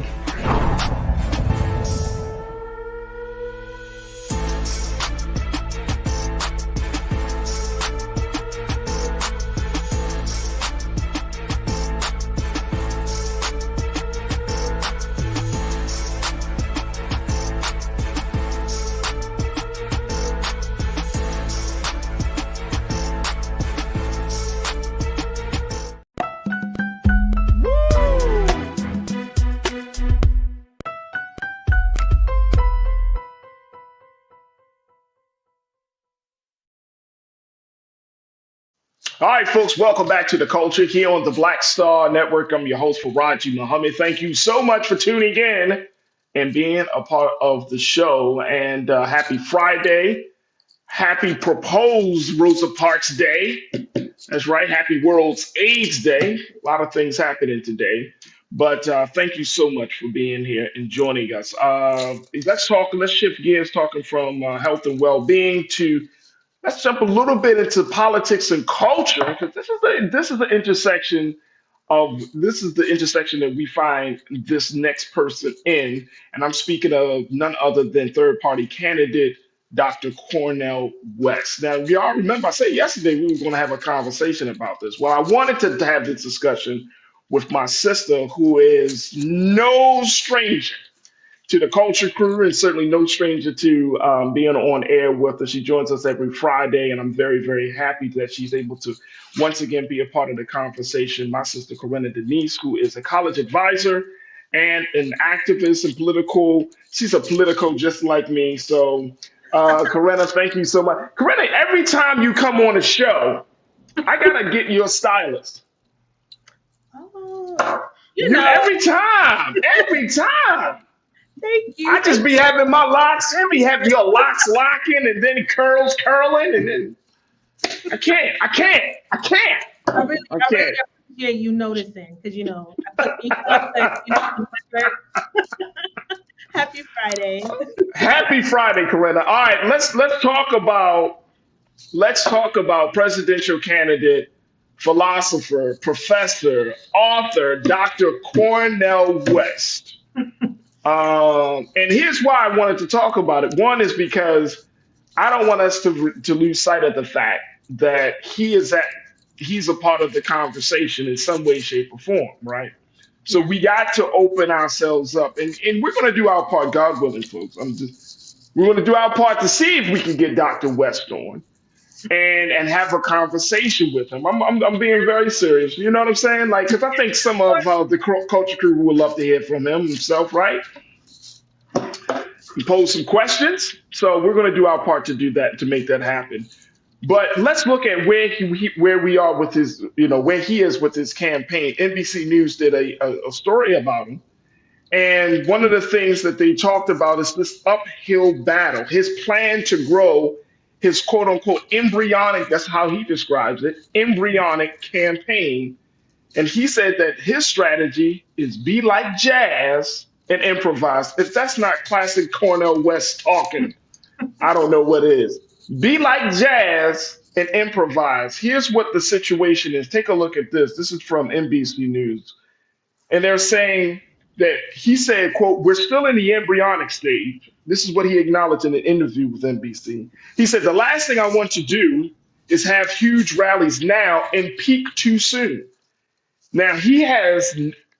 All right, folks, welcome back to The Culture here on the Black Star Network. I'm your host, Farajii Muhammad. Thank you so much for tuning in and being a part of the show. And happy Friday. Happy Proposed Rosa Parks Day. That's right. Happy World's AIDS Day. A lot of things happening today. But thank you so much for being here and joining us. Let's shift gears, talking from health and well-being to let's jump a little bit into politics and culture, because this is the intersection that we find this next person in, and I'm speaking of none other than third-party candidate Dr. Cornel West. Now, we all remember I said yesterday we were going to have a conversation about this. Well, I wanted to have this discussion with my sister, who is no stranger to the Culture Crew, and certainly no stranger to being on air with us. She joins us every Friday, and I'm very, very happy that she's able to once again be a part of the conversation. My sister, Corinna Denise, who is a college advisor and an activist and she's a political just like me. So, Corinna, thank you so much. Corinna, every time you come on a show, I got to get you a stylist. Every time. Thank you. I just be having my locks, and be having your locks locking, and then curls curling, and then I can't. I really appreciate you noticing, because Happy Friday. Happy Friday, Corinna. All right, let's talk about presidential candidate, philosopher, professor, author, Dr. Cornel West. And here's why I wanted to talk about it. One is because I don't want us to lose sight of the fact that he's a part of the conversation in some way, shape, or form, right? So we got to open ourselves up, and we're going to do our part, God willing, folks. We're going to do our part to see if we can get Dr. West on. and have a conversation with him. I'm being very serious. You know what I'm saying? Like, because I think some of the culture crew would love to hear from him himself, right? He posed some questions, so we're going to do our part to do that, to make that happen. But let's look at where we are with his, where he is with his campaign. NBC News did a story about him. And one of the things that they talked about is this uphill battle, his plan to grow his quote unquote embryonic, that's how he describes it, embryonic campaign. And he said that his strategy is be like jazz and improvise. If that's not classic Cornel West talking, I don't know what is. Be like jazz and improvise. Here's what the situation is. Take a look at this. This is from NBC News. And they're saying that he said, quote, we're still in the embryonic stage. This is what he acknowledged in an interview with NBC. He said, the last thing I want to do is have huge rallies now and peak too soon. Now, he has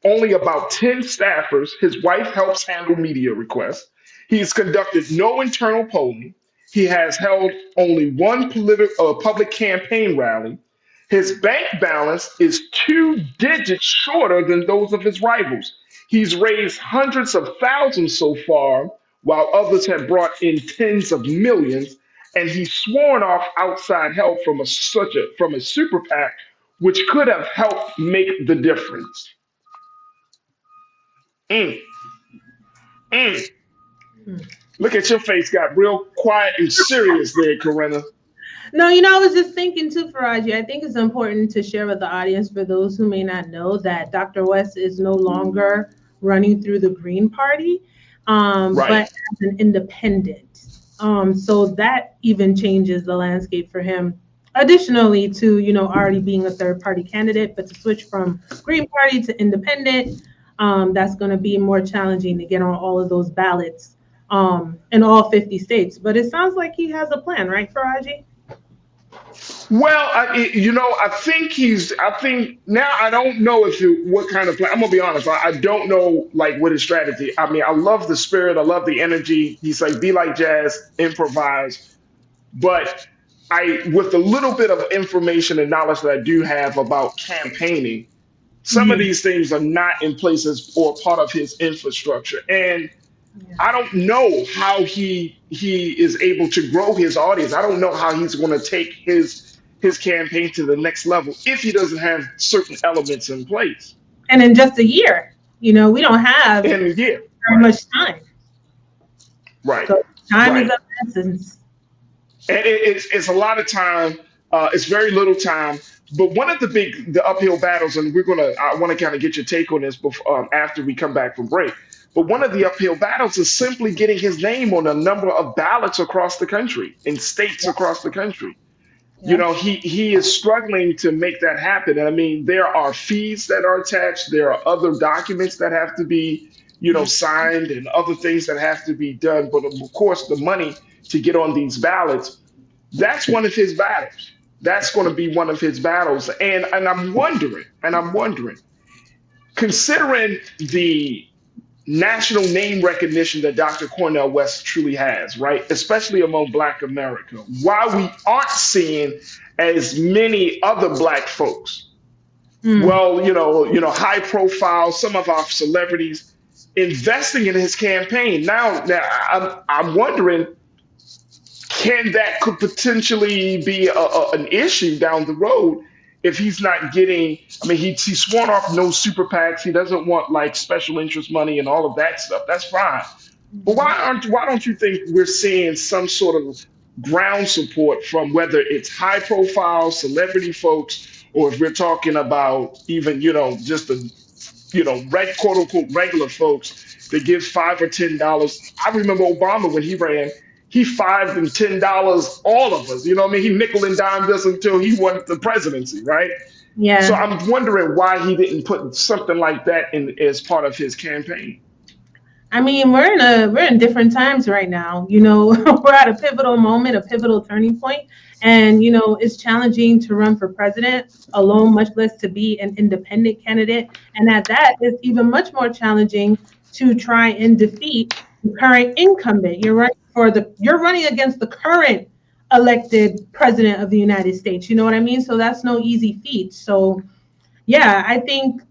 only about 10 staffers. His wife helps handle media requests. He's conducted no internal polling. He has held only one public campaign rally. His bank balance is 2 digits shorter than those of his rivals. He's raised hundreds of thousands so far, while others have brought in tens of millions. And he's sworn off outside help from a super PAC, which could have helped make the difference. Look at your face, got real quiet and serious there, Corinna. No, I was just thinking too, Farajii, I think it's important to share with the audience, for those who may not know, that Dr. West is no longer running through the Green Party, but as an independent. So that even changes the landscape for him. Additionally to, already being a third party candidate, but to switch from Green Party to independent, that's going to be more challenging to get on all of those ballots in all 50 states. But it sounds like he has a plan, right, Farajii? Well, I think now I don't know what kind of plan. I'm gonna be honest. I don't know what his strategy. I mean, I love the spirit. I love the energy. He's like, be like jazz, improvise. But with the little bit of information and knowledge that I do have about campaigning, some of these things are not in places or part of his infrastructure. And I don't know how he is able to grow his audience. I don't know how he's going to take his campaign to the next level if he doesn't have certain elements in place. And in just a year, we don't have very much time. Right. So time is of essence. And it's a lot of time. It's very little time. But one of the uphill battles, and I want to kind of get your take on this before, after we come back from break. But one of the uphill battles is simply getting his name on a number of ballots across the country, in states across the country. Yeah. He is struggling to make that happen. And I mean, there are fees that are attached. There are other documents that have to be, signed, and other things that have to be done. But of course, the money to get on these ballots, that's one of his battles. That's going to be one of his battles. And I'm wondering, considering the national name recognition that Dr. Cornel West truly has, right? Especially among Black America, why we aren't seeing as many other Black folks, high profile, some of our celebrities investing in his campaign. Now I'm wondering, could potentially be an issue down the road if he's not getting, he's sworn off no super PACs. He doesn't want special interest money and all of that stuff. That's fine. But why don't you think we're seeing some sort of ground support from, whether it's high profile celebrity folks, or if we're talking about even, just the, quote unquote regular folks that give $5 or $10. I remember Obama when he ran, he $5 and $10 all of us. He nickel and dimed us until he won the presidency, right? Yeah. So I'm wondering why he didn't put something like that in as part of his campaign. We're in different times right now. We're at a pivotal moment, a pivotal turning point, and it's challenging to run for president alone, much less to be an independent candidate. And at that, it's even much more challenging to try and defeat the current incumbent. You're running against the current elected president of the United States. You know what I mean? So that's no easy feat. So yeah, I think,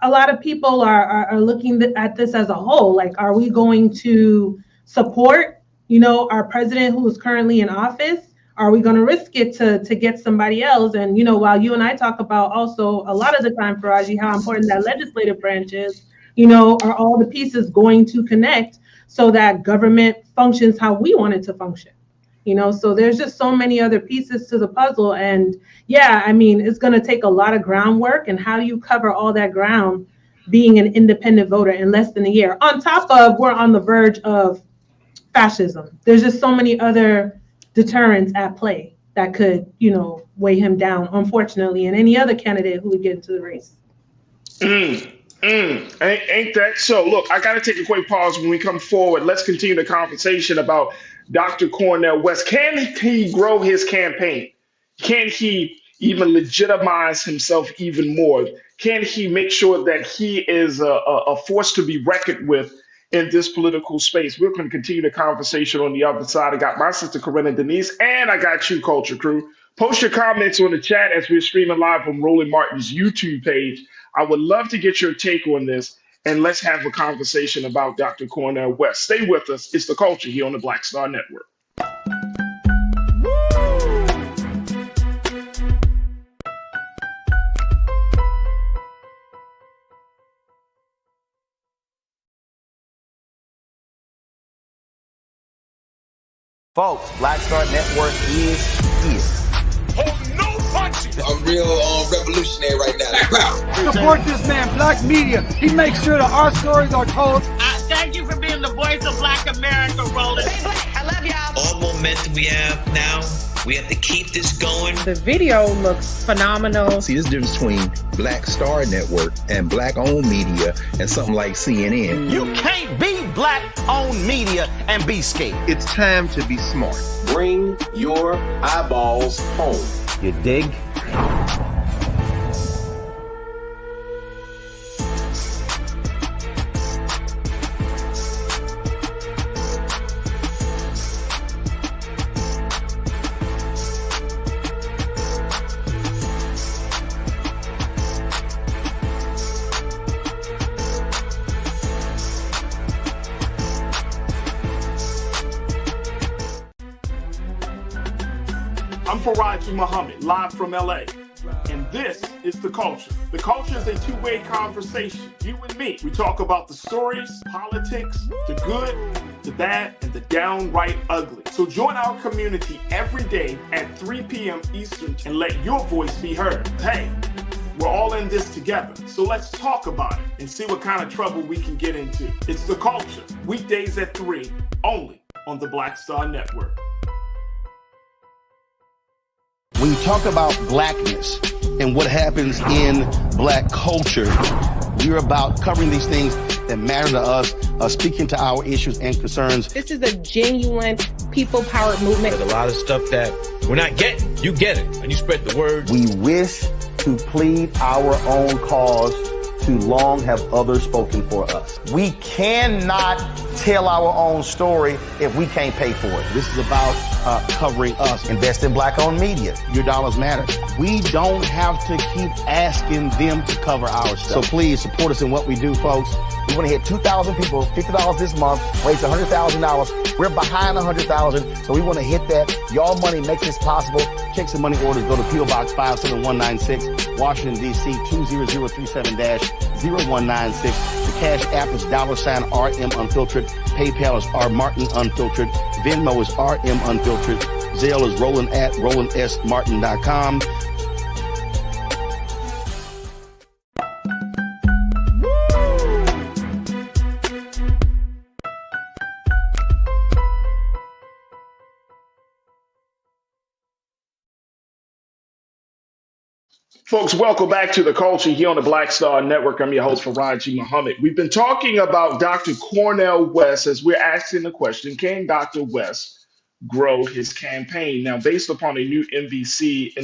a lot of people are looking at this as a whole. Like, are we going to support, our president who is currently in office? Are we going to risk it to get somebody else? And, while you and I talk about also a lot of the time, Farajii, how important that legislative branch is, are all the pieces going to connect so that government functions how we want it to function? So there's just so many other pieces to the puzzle. And yeah, I mean, it's going to take a lot of groundwork. And how do you cover all that ground being an independent voter in less than a year? On top of, we're on the verge of fascism. There's just so many other deterrents at play that could, weigh him down, unfortunately, and any other candidate who would get into the race. Ain't that so? Look, I got to take a quick pause when we come forward. Let's continue the conversation about Dr. Cornel West. Can he grow his campaign? Can he even legitimize himself even more? Can he make sure that he is a force to be reckoned with in this political space? We're going to continue the conversation on the other side. I got my sister Corinna Denise, and I got you, Culture Crew. Post your comments on the chat as we're streaming live on Roland Martin's YouTube page. I would love to get your take on this, and let's have a conversation about Dr. Cornel West. Stay with us. It's The Culture here on the Black Star Network. Folks, Black Star Network is here. I'm real revolutionary right now. Support this man, Black Media. He makes sure that our stories are told. Thank you for being the voice of Black America, Roland. I love y'all. All momentum we have now, we have to keep this going. The video looks phenomenal. See, this difference between Black Star Network and Black-owned media and something like CNN. You can't be Black-owned media and be scared. It's time to be smart. Bring your eyeballs home. You dig? I'm Farajii Muhammad, live from LA. And this is The Culture. The Culture is a two-way conversation. You and me. We talk about the stories, politics, the good, the bad, and the downright ugly. So join our community every day at 3 p.m. Eastern and let your voice be heard. Hey, we're all in this together. So let's talk about it and see what kind of trouble we can get into. It's The Culture, weekdays at 3, only on the Black Star Network. When you talk about blackness and what happens in Black culture, you're about covering these things that matter to us, speaking to our issues and concerns. This is a genuine people-powered movement. There's a lot of stuff that we're not getting. You get it, and you spread the word. We wish to plead our own cause. Too long have others spoken for us. We cannot tell our own story if we can't pay for it. This is about covering us. Invest in Black-owned media. Your dollars matter. We don't have to keep asking them to cover our stuff. So please support us in what we do, folks. We want to hit 2,000 people, $50 this month, raise $100,000. We're behind 100,000, so we want to hit that. Y'all money makes this possible. Check some money orders. Go to P.O. Box 57196, Washington, D.C. 20037-0196. The Cash App is $RM Unfiltered. PayPal is R Martin Unfiltered. Venmo is RM Unfiltered. Zelle is Roland at RolandSMartin.com. Folks, welcome back to The Culture here on the Black Star Network. I'm your host, Farajii Muhammad. We've been talking about Dr. Cornel West as we're asking the question, can Dr. West grow his campaign? Now, based upon a new NBC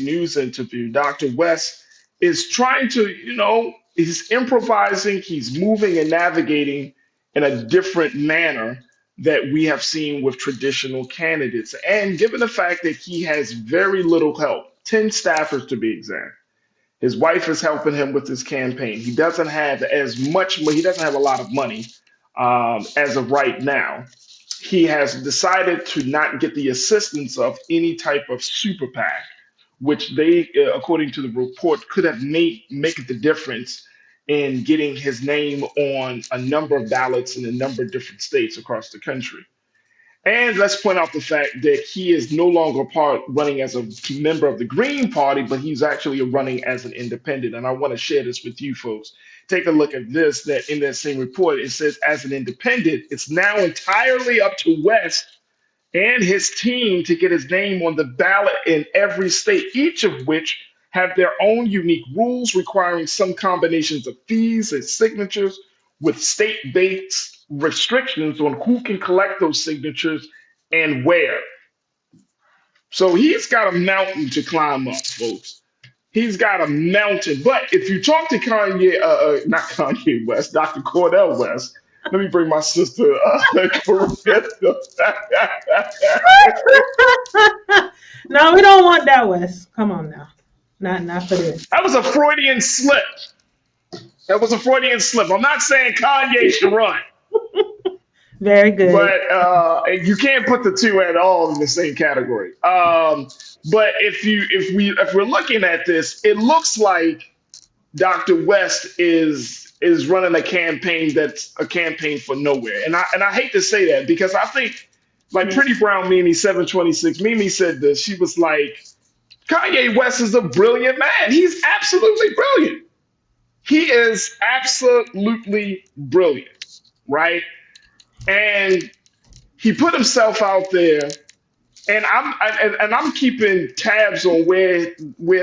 News interview, Dr. West is trying to, he's improvising, he's moving and navigating in a different manner that we have seen with traditional candidates. And given the fact that he has very little help, 10 staffers to be exact, his wife is helping him with his campaign. He doesn't have as much money, he doesn't have a lot of money as of right now. He has decided to not get the assistance of any type of super PAC, which they, according to the report, could have make the difference in getting his name on a number of ballots in a number of different states across the country. And let's point out the fact that he is no longer running as a member of the Green Party, but he's actually running as an independent. And I want to share this with you folks. Take a look at this, that in that same report, it says as an independent, it's now entirely up to West and his team to get his name on the ballot in every state, each of which have their own unique rules requiring some combinations of fees and signatures with state-based restrictions on who can collect those signatures and where. So he's got a mountain to climb up, folks. He's got a mountain. But if you talk to not Kanye West, Dr. Cornel West, let me bring my sister, Coretta. No, we don't want that, West. Come on now. Not for this. That was a Freudian slip. I'm not saying Kanye should run. Very good. But you can't put the two at all in the same category. But if we're looking at this, it looks like Dr. West is running a campaign that's a campaign for nowhere. And I hate to say that because I think, like Pretty Brown Mimi 726, Mimi said this. She was like, Kanye West is a brilliant man. He's absolutely brilliant. He is absolutely brilliant, right? And he put himself out there, and I'm keeping tabs on where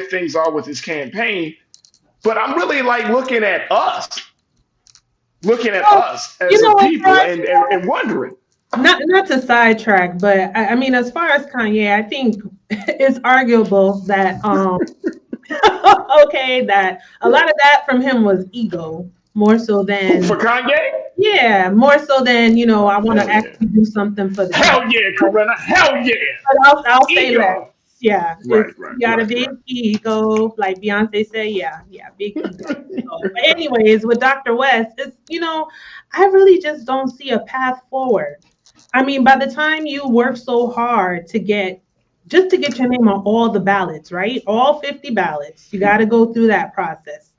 things are with his campaign. But I'm really like looking at us as a people and wondering. Not to sidetrack, but I mean, as far as Kanye, I think it's arguable that okay, that a lot of that from him was ego, more so than for Kanye. Yeah, more so than I want to actually do something for the hell yeah, Coretta, hell yeah. But I'll say that. Yeah, right, you got a big ego, like Beyonce said. Yeah, big ego. But anyways, with Dr. West, it's I really just don't see a path forward. I mean, by the time you work so hard to get your name on all the ballots, right? All 50 ballots, you got to go through that process.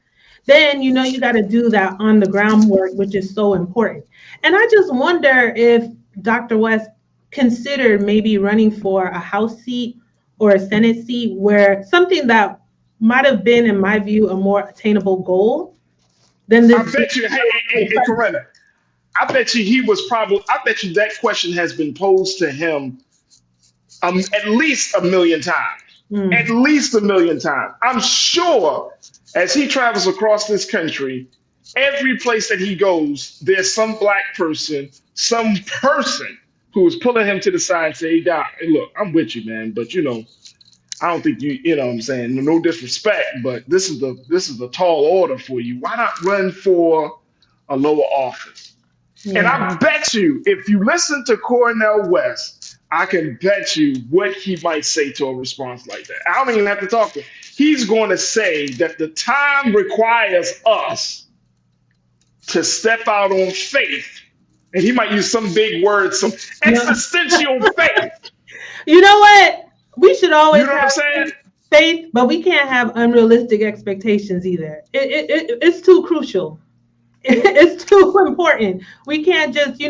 Then you got to do that on the ground work, which is so important. And I just wonder if Dr. West considered maybe running for a House seat or a Senate seat, where something that might have been, in my view, a more attainable goal than this. I bet you, hey, Coretta, I bet you that question has been posed to him at least 1 million times. At least 1 million times. I'm sure as he travels across this country, every place that he goes, there's some black person, some person who is pulling him to the side and say, hey, Doc, hey, look, I'm with you, man, but I don't think you know what I'm saying, no disrespect, but this is a tall order for you. Why not run for a lower office? Yeah. And I bet you, if you listen to Cornel West, I can bet you what he might say to a response like that. I don't even have to talk to him. He's going to say that the time requires us to step out on faith. And he might use some big words, some existential faith. You know what? We should always have faith, but we can't have unrealistic expectations either. It's too crucial. It's too important. We can't just, we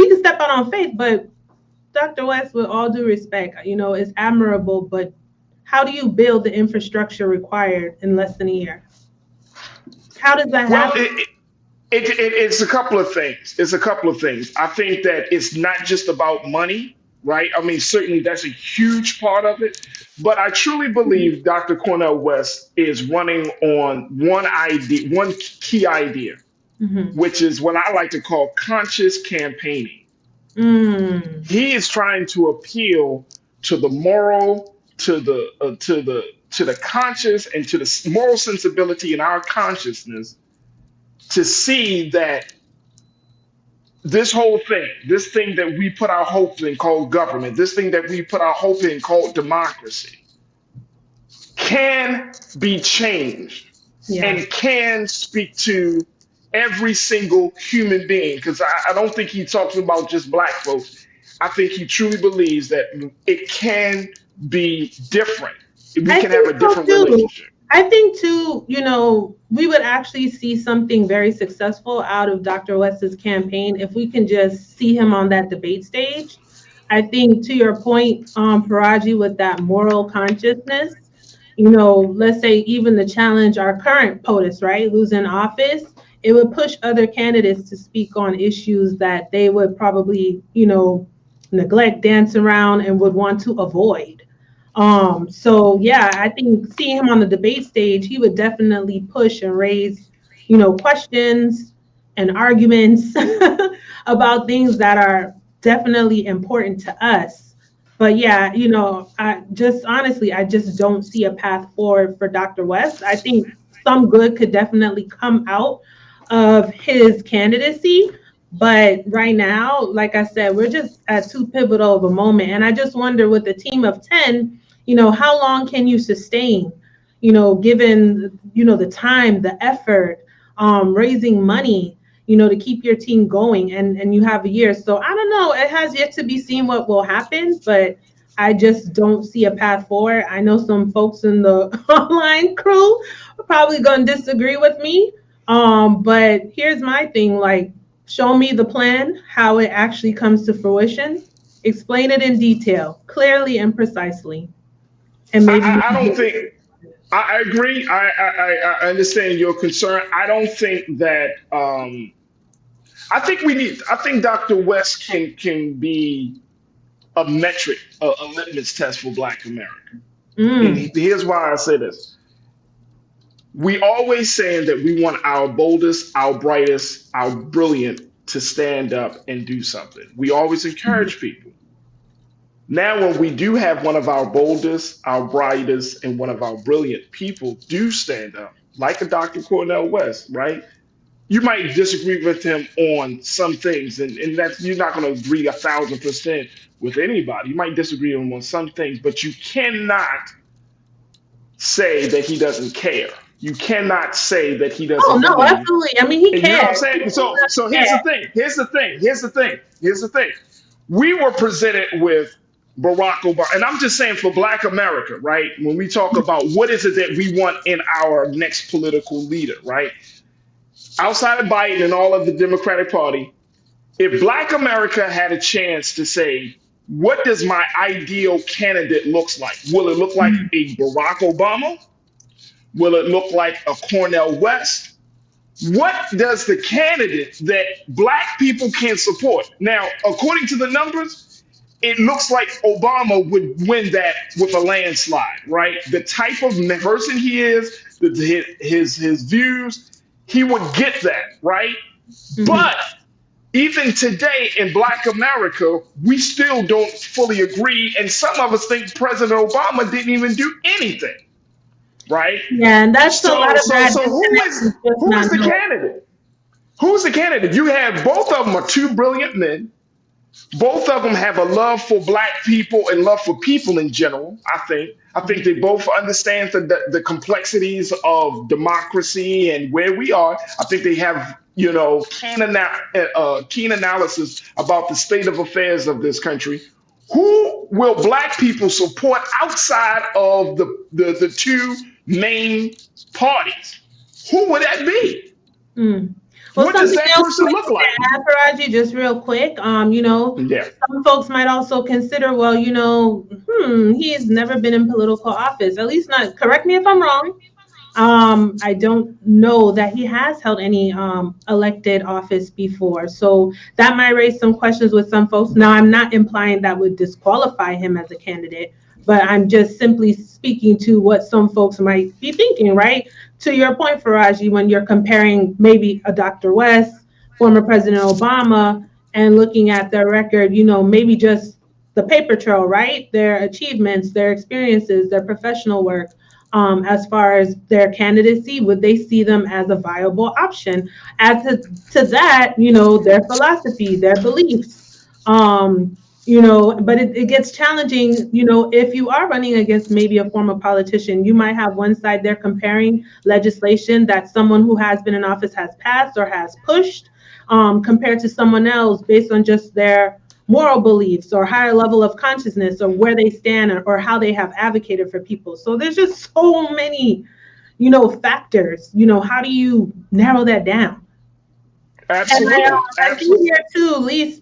can step out on faith, but Dr. West, with all due respect, is admirable, but how do you build the infrastructure required in less than a year? How does that happen? It's a couple of things. I think that it's not just about money, right? I mean, certainly that's a huge part of it. But I truly believe Dr. Cornel West is running on one key idea, which is what I like to call conscious campaigning. He is trying to appeal to the moral, to the conscious, and to the moral sensibility in our consciousness, to see that this whole thing, this thing that we put our hope in called government, this thing that we put our hope in called democracy, can be changed and can speak to every single human being. Because I don't think he talks about just black folks. I think he truly believes that it can be different. We can have a different relationship. I think too, we would actually see something very successful out of Dr. West's campaign if we can just see him on that debate stage. I think to your point, Farajii, with that moral consciousness, let's say even to challenge our current POTUS, right, losing office, it would push other candidates to speak on issues that they would probably, neglect, dance around, and would want to avoid. So yeah, I think seeing him on the debate stage, he would definitely push and raise, questions and arguments about things that are definitely important to us. But yeah, I just don't see a path forward for Dr. West. I think some good could definitely come out of his candidacy. But right now, like I said, we're just at too pivotal of a moment. And I just wonder, with a team of 10, how long can you sustain, given, the time, the effort, raising money, to keep your team going, and you have a year. So I don't know. It has yet to be seen what will happen, but I just don't see a path forward. I know some folks in the online crew are probably going to disagree with me. But here's my thing, like, show me the plan, how it actually comes to fruition. Explain it in detail, clearly and precisely. And maybe I don't think, I agree. I understand your concern. I don't think that, I think Dr. West can be a metric, a litmus test for Black America. And here's why I say this. We always saying that we want our boldest, our brightest, our brilliant to stand up and do something. We always encourage people. Now, when we do have one of our boldest, our brightest, and one of our brilliant people do stand up, like a Dr. Cornel West, right? You might disagree with him on some things, and that's, you're not going to agree 1,000% with anybody. You might disagree with him on some things, but you cannot say that he doesn't care. You cannot say that he doesn't. Oh no, believe. Absolutely. I mean, he cares. You know what I'm saying? So here's the thing. We were presented with Barack Obama, and I'm just saying for Black America, right? When we talk about what is it that we want in our next political leader, right? Outside of Biden and all of the Democratic Party, if Black America had a chance to say, what does my ideal candidate looks like? Will it look like a Barack Obama? Will it look like a Cornel West? What does the candidate that Black people can support? Now, according to the numbers, it looks like Obama would win that with a landslide, right? The type of person he is, his views, he would get that, right? But even today in Black America, we still don't fully agree. And some of us think President Obama didn't even do anything. Right? Yeah, and that's a lot of that. So who is the candidate? Who's the candidate? You have both of them are two brilliant men. Both of them have a love for Black people and love for people in general. I think they both understand the complexities of democracy and where we are. I think they have, keen analysis about the state of affairs of this country. Who will Black people support outside of the two main parties? Who would that be? Well, what does that person look like? Farajii, just real quick, some folks might also consider, well, he's never been in political office, at least not, correct me if I'm wrong. I don't know that he has held any elected office before. So that might raise some questions with some folks. Now, I'm not implying that would disqualify him as a candidate, but I'm just simply speaking to what some folks might be thinking, right? To your point, Farajii, when you're comparing maybe a Dr. West, former President Obama, and looking at their record, maybe just the paper trail, right? Their achievements, their experiences, their professional work. as far as their candidacy? Would they see them as a viable option? As to that, their philosophy, their beliefs, but it gets challenging, if you are running against maybe a former politician, you might have one side there comparing legislation that someone who has been in office has passed or has pushed, compared to someone else based on just their moral beliefs or higher level of consciousness or where they stand or how they have advocated for people. So there's just so many, factors. How do you narrow that down? Absolutely. And I see here too, Lise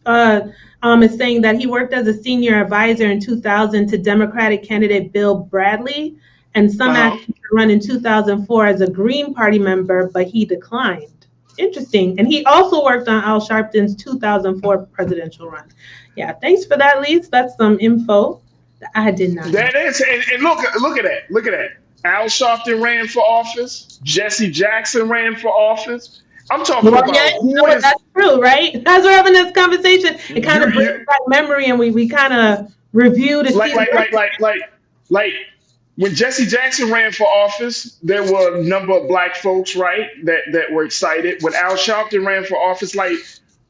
is saying that he worked as a senior advisor in 2000 to Democratic candidate Bill Bradley, and some asked him to run in 2004 as a Green Party member, but he declined. Interesting. And he also worked on Al Sharpton's 2004 presidential run. Yeah, thanks for that, Lise. That's some info that I did not know. That is, and look at that. Look at that. Al Sharpton ran for office. Jesse Jackson ran for office. I'm talking about that's true, right? As we're having this conversation, it kind of brings back memory, and we kind of review to see like when Jesse Jackson ran for office, there were a number of black folks, right, that were excited. When Al Sharpton ran for office,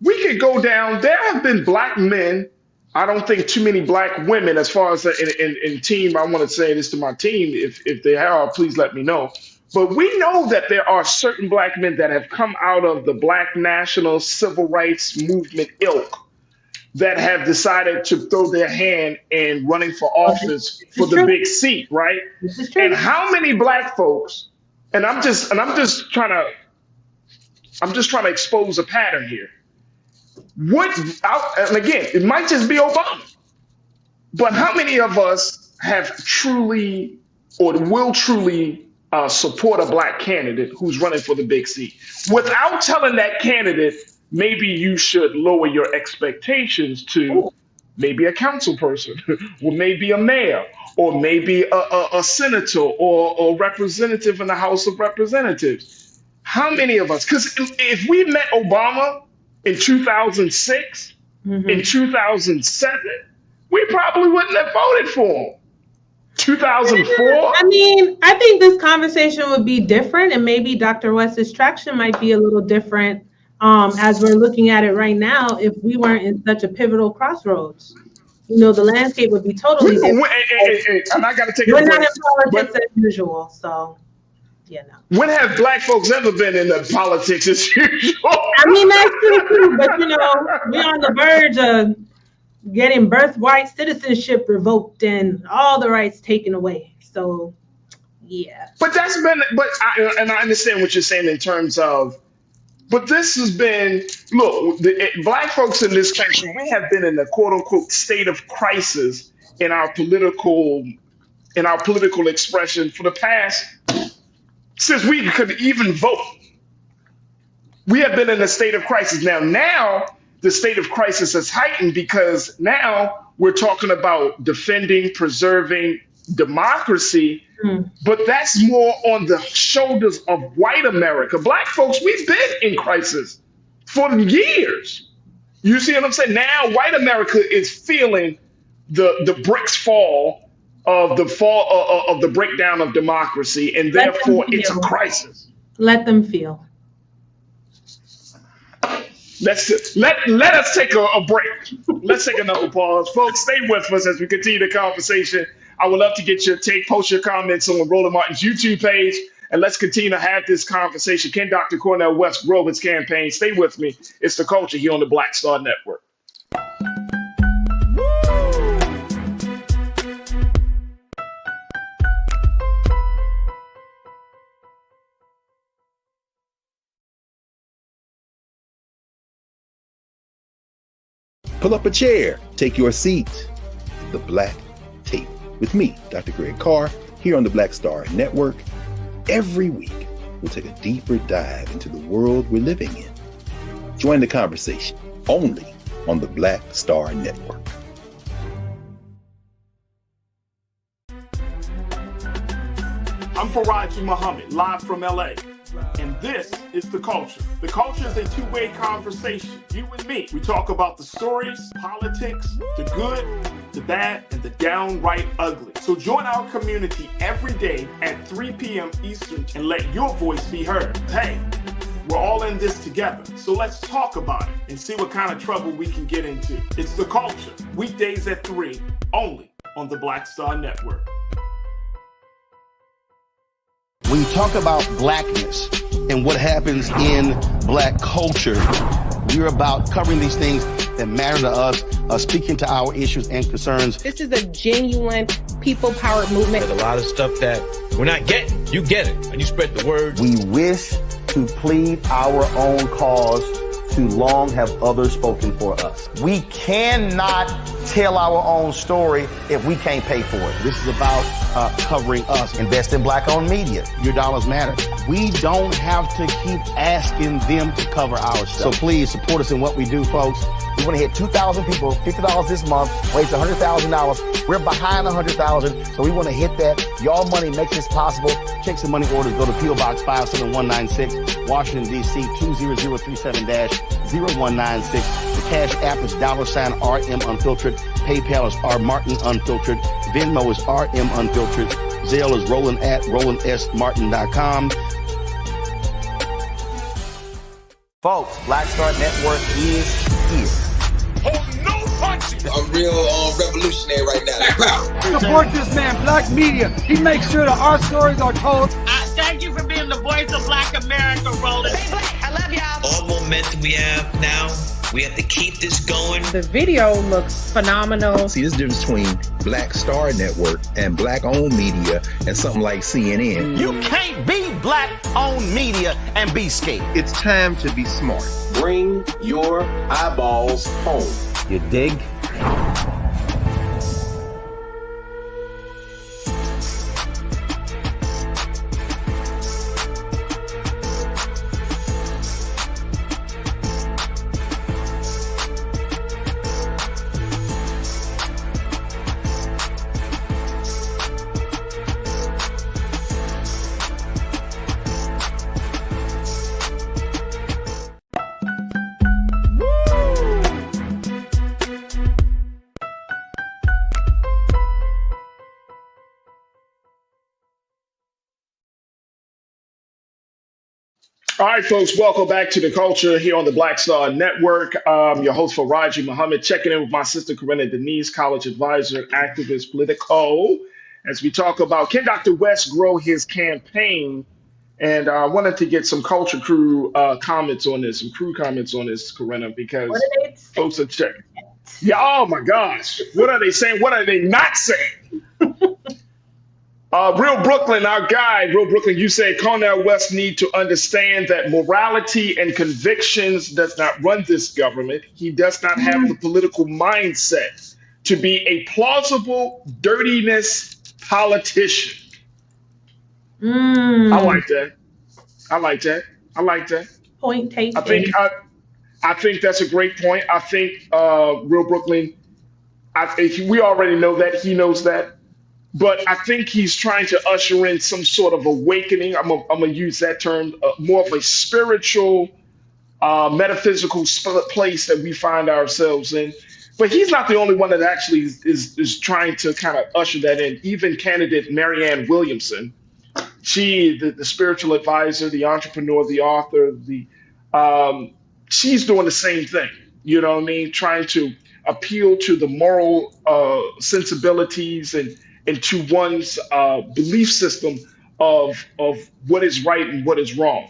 we could go down. There have been black men. I don't think too many black women. As far as in team, I want to say this to my team. If they are, please let me know. But we know that there are certain black men that have come out of the black national civil rights movement ilk that have decided to throw their hand in running for office for the big seat, right? This is true. And how many black folks? And I'm just trying to expose a pattern here. And again, it might just be Obama, but how many of us have truly or will truly support a black candidate who's running for the big seat without telling that candidate, maybe you should lower your expectations to maybe a council person or maybe a mayor or maybe a senator or representative in the House of Representatives? How many of us? Because if we met Obama in 2006, in 2007, we probably wouldn't have voted for him. 2004? I mean, I think this conversation would be different, and maybe Dr. West's traction might be a little different as we're looking at it right now if we weren't in such a pivotal crossroads. The landscape would be totally different. And I got to take We're a break. not in politics as usual, so no. When have black folks ever been in the politics as usual? I mean, that's true too, but we're on the verge of getting birthright citizenship revoked and all the rights taken away. So, yeah. But I understand what you're saying in terms of, but this has been, look, black folks in this country, we have been in a quote unquote state of crisis in our political expression for the past, since we could even vote. We have been in a state of crisis. Now the state of crisis has heightened because now we're talking about defending, preserving democracy, but that's more on the shoulders of white America. Black folks, we've been in crisis for years. You see what I'm saying? Now white America is feeling the bricks fall of the breakdown of democracy, and therefore it's a crisis. Let them feel. Let us take a break. Let's take another pause. Folks, stay with us as we continue the conversation. I would love to get your take, post your comments on Roland Martin's YouTube page, and let's continue to have this conversation. Can Dr. Cornel West grow his campaign? Stay with me. It's The Culture here on the Black Star Network. Pull up a chair, take your seat. The Black Tape with me, Dr. Greg Carr, here on the Black Star Network. Every week, we'll take a deeper dive into the world we're living in. Join the conversation only on the Black Star Network. I'm Farajii Muhammad, live from LA. And this is The Culture. The Culture is a two-way conversation. You and me. We talk about the stories, politics, the good, the bad, and the downright ugly. So join our community every day at 3 p.m. Eastern and let your voice be heard. Hey, we're all in this together. So let's talk about it and see what kind of trouble we can get into. It's The Culture. Weekdays at 3, only on the Black Star Network. When you talk about blackness and what happens in black culture, we're about covering these things that matter to us, speaking to our issues and concerns. This is a genuine people-powered movement. There's a lot of stuff that we're not getting. You get it, and you spread the word. We wish to plead our own cause. Too long have others spoken for us. We cannot tell our own story if we can't pay for it. This is about covering us. Invest in black-owned media. Your dollars matter. We don't have to keep asking them to cover our stuff. So please support us in what we do, folks. We want to hit 2,000 people, $50 this month, raise $100,000. We're behind $100,000, so we want to hit that. Y'all money makes this possible. Check some money orders. Go to P.O. Box 57196, Washington, D.C. 20037-0196. The Cash App is $RM Unfiltered. PayPal is R Martin Unfiltered. Venmo is RM Unfiltered. Zelle is Roland at RolandSMartin.com. Folks, Black Star Network is here. I'm real revolutionary right now. Support this man, Black Media. He makes sure that our stories are told. Thank you for being the voice of Black America, Roland. Stay black. I love y'all. All momentum we have now, we have to keep this going. The video looks phenomenal. See, there's a difference between Black Star Network and black-owned media and something like CNN. You can't be black-owned media and be scared. It's time to be smart. Bring your eyeballs home. You dig? All right, folks, welcome back to The Culture here on the Black Star Network. Your host, Farajii Muhammad, checking in with my sister, Corinna Denise, college advisor, activist, Politico, as we talk about can Dr. West grow his campaign? And I wanted to get some Culture Crew comments on this, some crew comments on this, Corinna, because folks are checking. Yeah, oh my gosh. What are they saying? What are they not saying? Real Brooklyn, our guy, Real Brooklyn, you say Cornel West need to understand that morality and convictions does not run this government. He does not have the political mindset to be a plausible dirtiness politician. I like that. I like that. I like that. Point taken. I think that's a great point. I think Real Brooklyn, we already know that. He knows that. But I think he's trying to usher in some sort of awakening. I'm going to use that term, more of a spiritual, metaphysical place that we find ourselves in. But he's not the only one that actually is trying to kind of usher that in. Even candidate Marianne Williamson, she, the spiritual advisor, the entrepreneur, the author, she's doing the same thing. You know what I mean? Trying to appeal to the moral sensibilities and to one's belief system of what is right and what is wrong.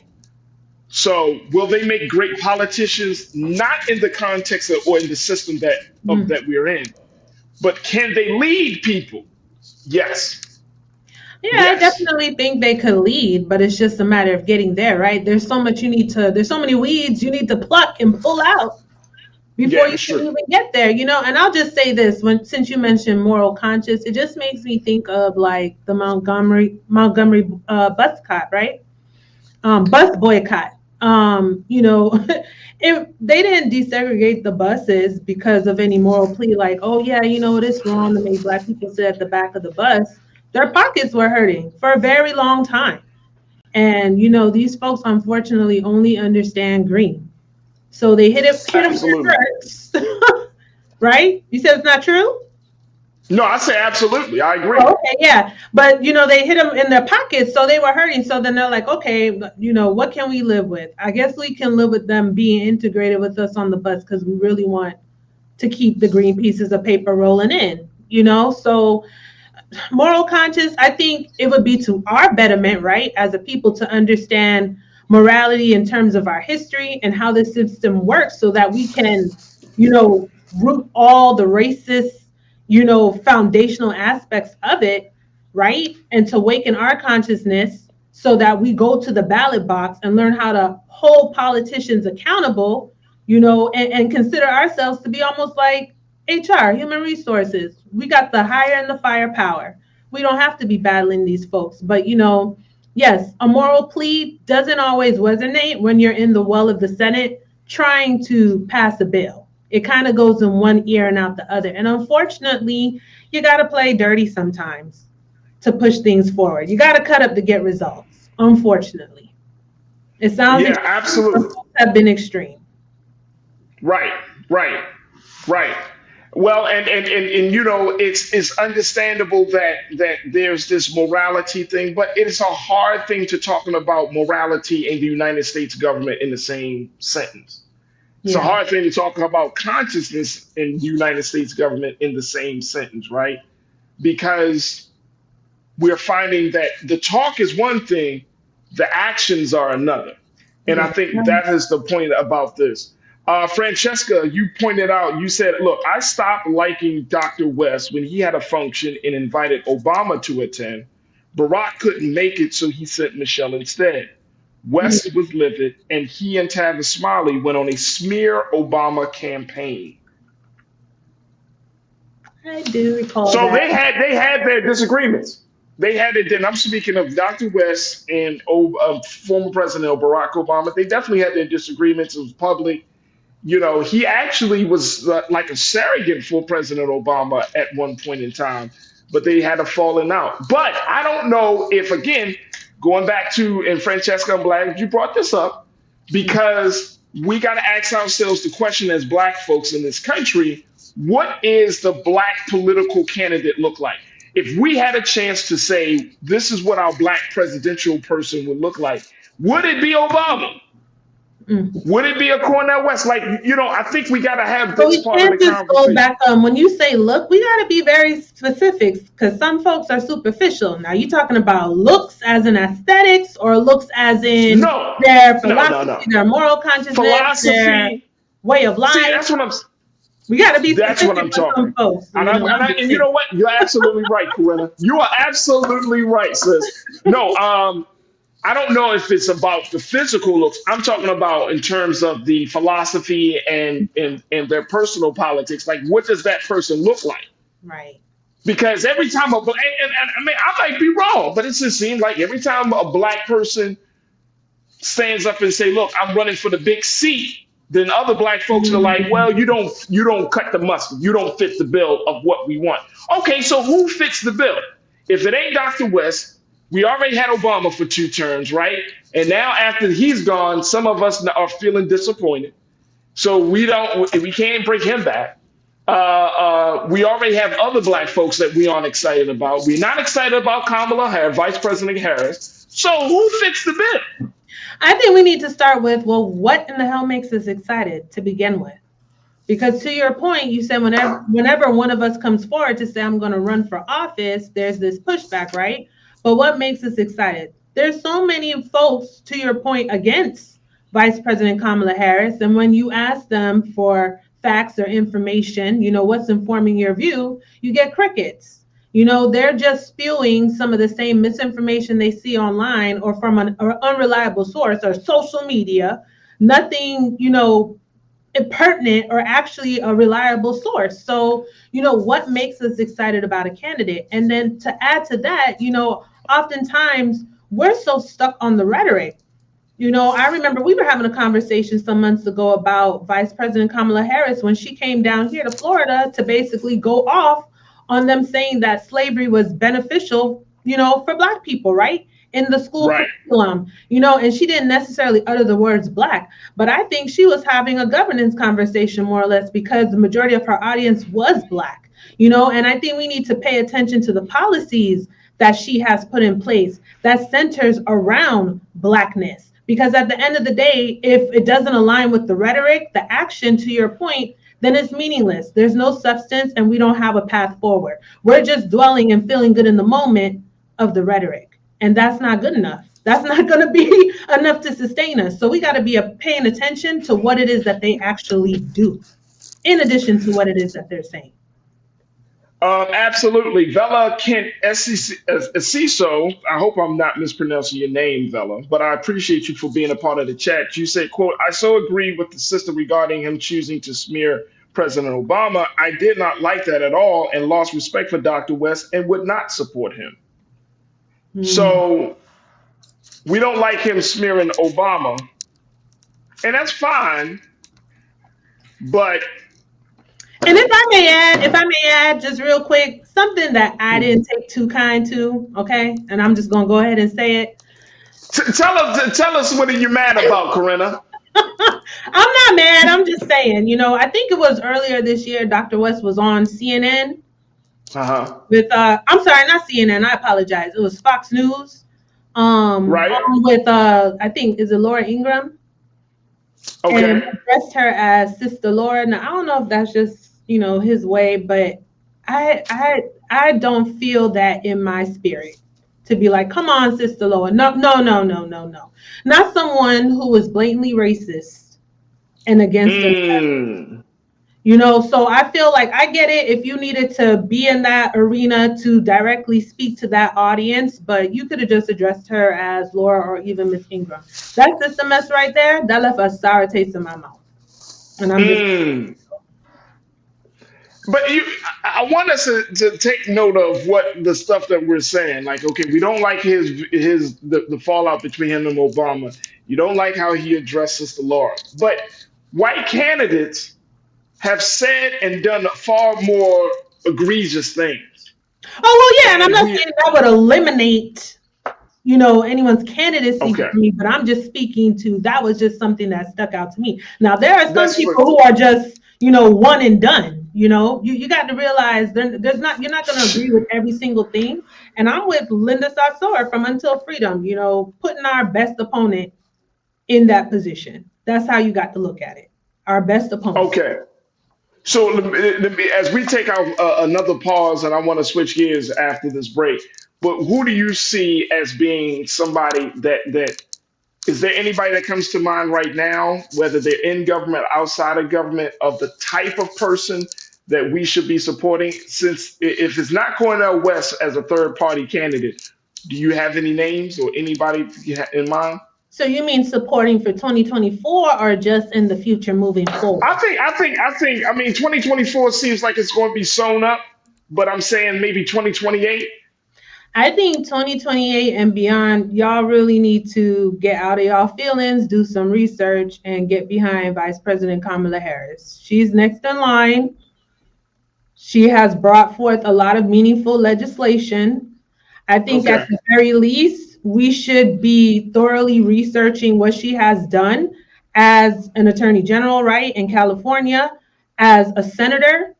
So will they make great politicians? Not in the context or in the system that we're in, but can they lead people? Yes. Yeah, yes. I definitely think they could lead, but it's just a matter of getting there, right? There's so many weeds you need to pluck and pull out before you can even get there, and I'll just say this, since you mentioned moral conscience, it just makes me think of like the Montgomery bus boycott, right? Bus boycott. If they didn't desegregate the buses because of any moral plea, like, oh yeah, it's wrong to make Black people sit at the back of the bus, their pockets were hurting for a very long time. And, these folks unfortunately only understand green. So they hit them where it hurts. Right? You said it's not true? No, I say absolutely. I agree. Oh, okay, yeah. But, they hit them in their pockets, so they were hurting. So then they're like, okay, what can we live with? I guess we can live with them being integrated with us on the bus because we really want to keep the green pieces of paper rolling in, So moral conscience, I think it would be to our betterment, right, as a people to understand morality in terms of our history and how the system works so that we can, root all the racist, foundational aspects of it, right? And to awaken our consciousness so that we go to the ballot box and learn how to hold politicians accountable, and consider ourselves to be almost like HR, human resources. We got the hire and the firepower. We don't have to be battling these folks. But, yes, a moral plea doesn't always resonate when you're in the well of the Senate trying to pass a bill. It kind of goes in one ear and out the other. And unfortunately, you got to play dirty sometimes to push things forward. You got to cut up to get results, unfortunately. It sounds like absolutely have been extreme. Right. Well, and it's understandable that there's this morality thing, but it's a hard thing to talking about morality in the United States government in the same sentence. It's a hard thing to talk about consciousness in the United States government in the same sentence, right? Because we're finding that the talk is one thing, the actions are another. And I think that is the point about this. Francesca, you pointed out, you said, look, I stopped liking Dr. West when he had a function and invited Obama to attend. Barack couldn't make it, so he sent Michelle instead. West was livid, and he and Tavis Smiley went on a smear Obama campaign. I do recall so that. they had their disagreements. They had it then. I'm speaking of Dr. West and former President Barack Obama. They definitely had their disagreements. It was public. He actually was like a surrogate for President Obama at one point in time, but they had a falling out. But I don't know if, again, going back to, and Francesca, I'm glad you brought this up, because we got to ask ourselves the question as Black folks in this country, what is the Black political candidate look like? If we had a chance to say, this is what our Black presidential person would look like, would it be Obama? Would it be a Cornel West? I think we got to have this part of the conversation. Go back when you say look, we got to be very specific because some folks are superficial. Now, you talking about looks as in aesthetics or looks as in their philosophy, their moral consciousness, their way of life? See, that's what I'm. We got to be That's specific what I'm talking. Folks, and you know what? You're absolutely right, Corinna. You are absolutely right, sis. No, I don't know if it's about the physical looks. I'm talking about in terms of the philosophy and their personal politics. Like, what does that person look like? Right. Because every time I mean, I might be wrong, but it just seems like every time a Black person stands up and say, look, I'm running for the big seat, then other Black folks are like, well, you don't cut the mustard. You don't fit the bill of what we want. Okay, so who fits the bill? If it ain't Dr. West, we already had Obama for 2 terms, right? And now after he's gone, some of us are feeling disappointed. So we can't bring him back. We already have other Black folks that we aren't excited about. We're not excited about Kamala Harris, Vice President Harris. So who fits the bill? I think we need to start with, well, what in the hell makes us excited to begin with? Because to your point, you said whenever one of us comes forward to say, I'm going to run for office, there's this pushback, right? But what makes us excited? There's so many folks, to your point, against Vice President Kamala Harris. And when you ask them for facts or information, what's informing your view, you get crickets. They're just spewing some of the same misinformation they see online or from an unreliable source or social media. Nothing, pertinent or actually a reliable source. So, what makes us excited about a candidate? And then to add to that, oftentimes we're so stuck on the rhetoric. I remember we were having a conversation some months ago about Vice President Kamala Harris when she came down here to Florida to basically go off on them saying that slavery was beneficial, for Black people, right? in the school Right. curriculum, and she didn't necessarily utter the words Black, but I think she was having a governance conversation more or less because the majority of her audience was Black, and I think we need to pay attention to the policies that she has put in place that centers around Blackness. Because at the end of the day, if it doesn't align with the rhetoric, the action, to your point, then it's meaningless. There's no substance and we don't have a path forward. We're just dwelling and feeling good in the moment of the rhetoric. And that's not good enough. That's not going to be enough to sustain us. So we got to be paying attention to what it is that they actually do, in addition to what it is that they're saying. Absolutely. Vela Kent Esiso, I hope I'm not mispronouncing your name, Vela, but I appreciate you for being a part of the chat. You said, quote, I so agree with the sister regarding him choosing to smear President Obama. I did not like that at all and lost respect for Dr. West and would not support him. So we don't like him smearing Obama, and that's fine, but and if I may add just real quick, something that I didn't take too kind to, okay? And I'm just gonna go ahead and say it. Tell us what are you mad about, Corinna? I'm not mad. I'm just saying, I think it was earlier this year, Dr. West was on CNN with I'm sorry, not CNN, I apologize. It was Fox News. Right. With I think, is it Laura Ingraham? Okay. And addressed her as Sister Laura. Now I don't know if that's just his way, but I don't feel that in my spirit to be like, come on, Sister Laura. No. Not someone who was blatantly racist and against us. So I feel like I get it if you needed to be in that arena to directly speak to that audience, but you could have just addressed her as Laura or even Miss Ingram. That's just a mess right there. That left a sour taste in my mouth. And I'm just But I want us to take note of what the stuff that we're saying. Like, okay, we don't like the fallout between him and Obama. You don't like how he addressed Sister Laura. But white candidates have said and done far more egregious things. Oh, well, yeah, and I'm not saying that would eliminate, anyone's candidacy for me, but I'm just speaking to that was just something that stuck out to me. Now, there are some people who are just, one and done. You got to realize you're not going to agree with every single thing. And I'm with Linda Sarsour from Until Freedom, putting our best opponent in that position. That's how you got to look at it. Our best opponent. Okay. So as we take another pause, and I want to switch gears after this break, but who do you see as being somebody that is there anybody that comes to mind right now, whether they're in government, outside of government, of the type of person that we should be supporting? Since if it's not Cornel West as a third party candidate, do you have any names or anybody in mind? So you mean supporting for 2024 or just in the future moving forward? I mean, 2024 seems like it's going to be sewn up, but I'm saying maybe 2028. I think 2028 and beyond, y'all really need to get out of y'all feelings, do some research, and get behind Vice President Kamala Harris. She's next in line. She has brought forth a lot of meaningful legislation. I think at the very least, we should be thoroughly researching what she has done as an attorney general, right, in California, as a senator.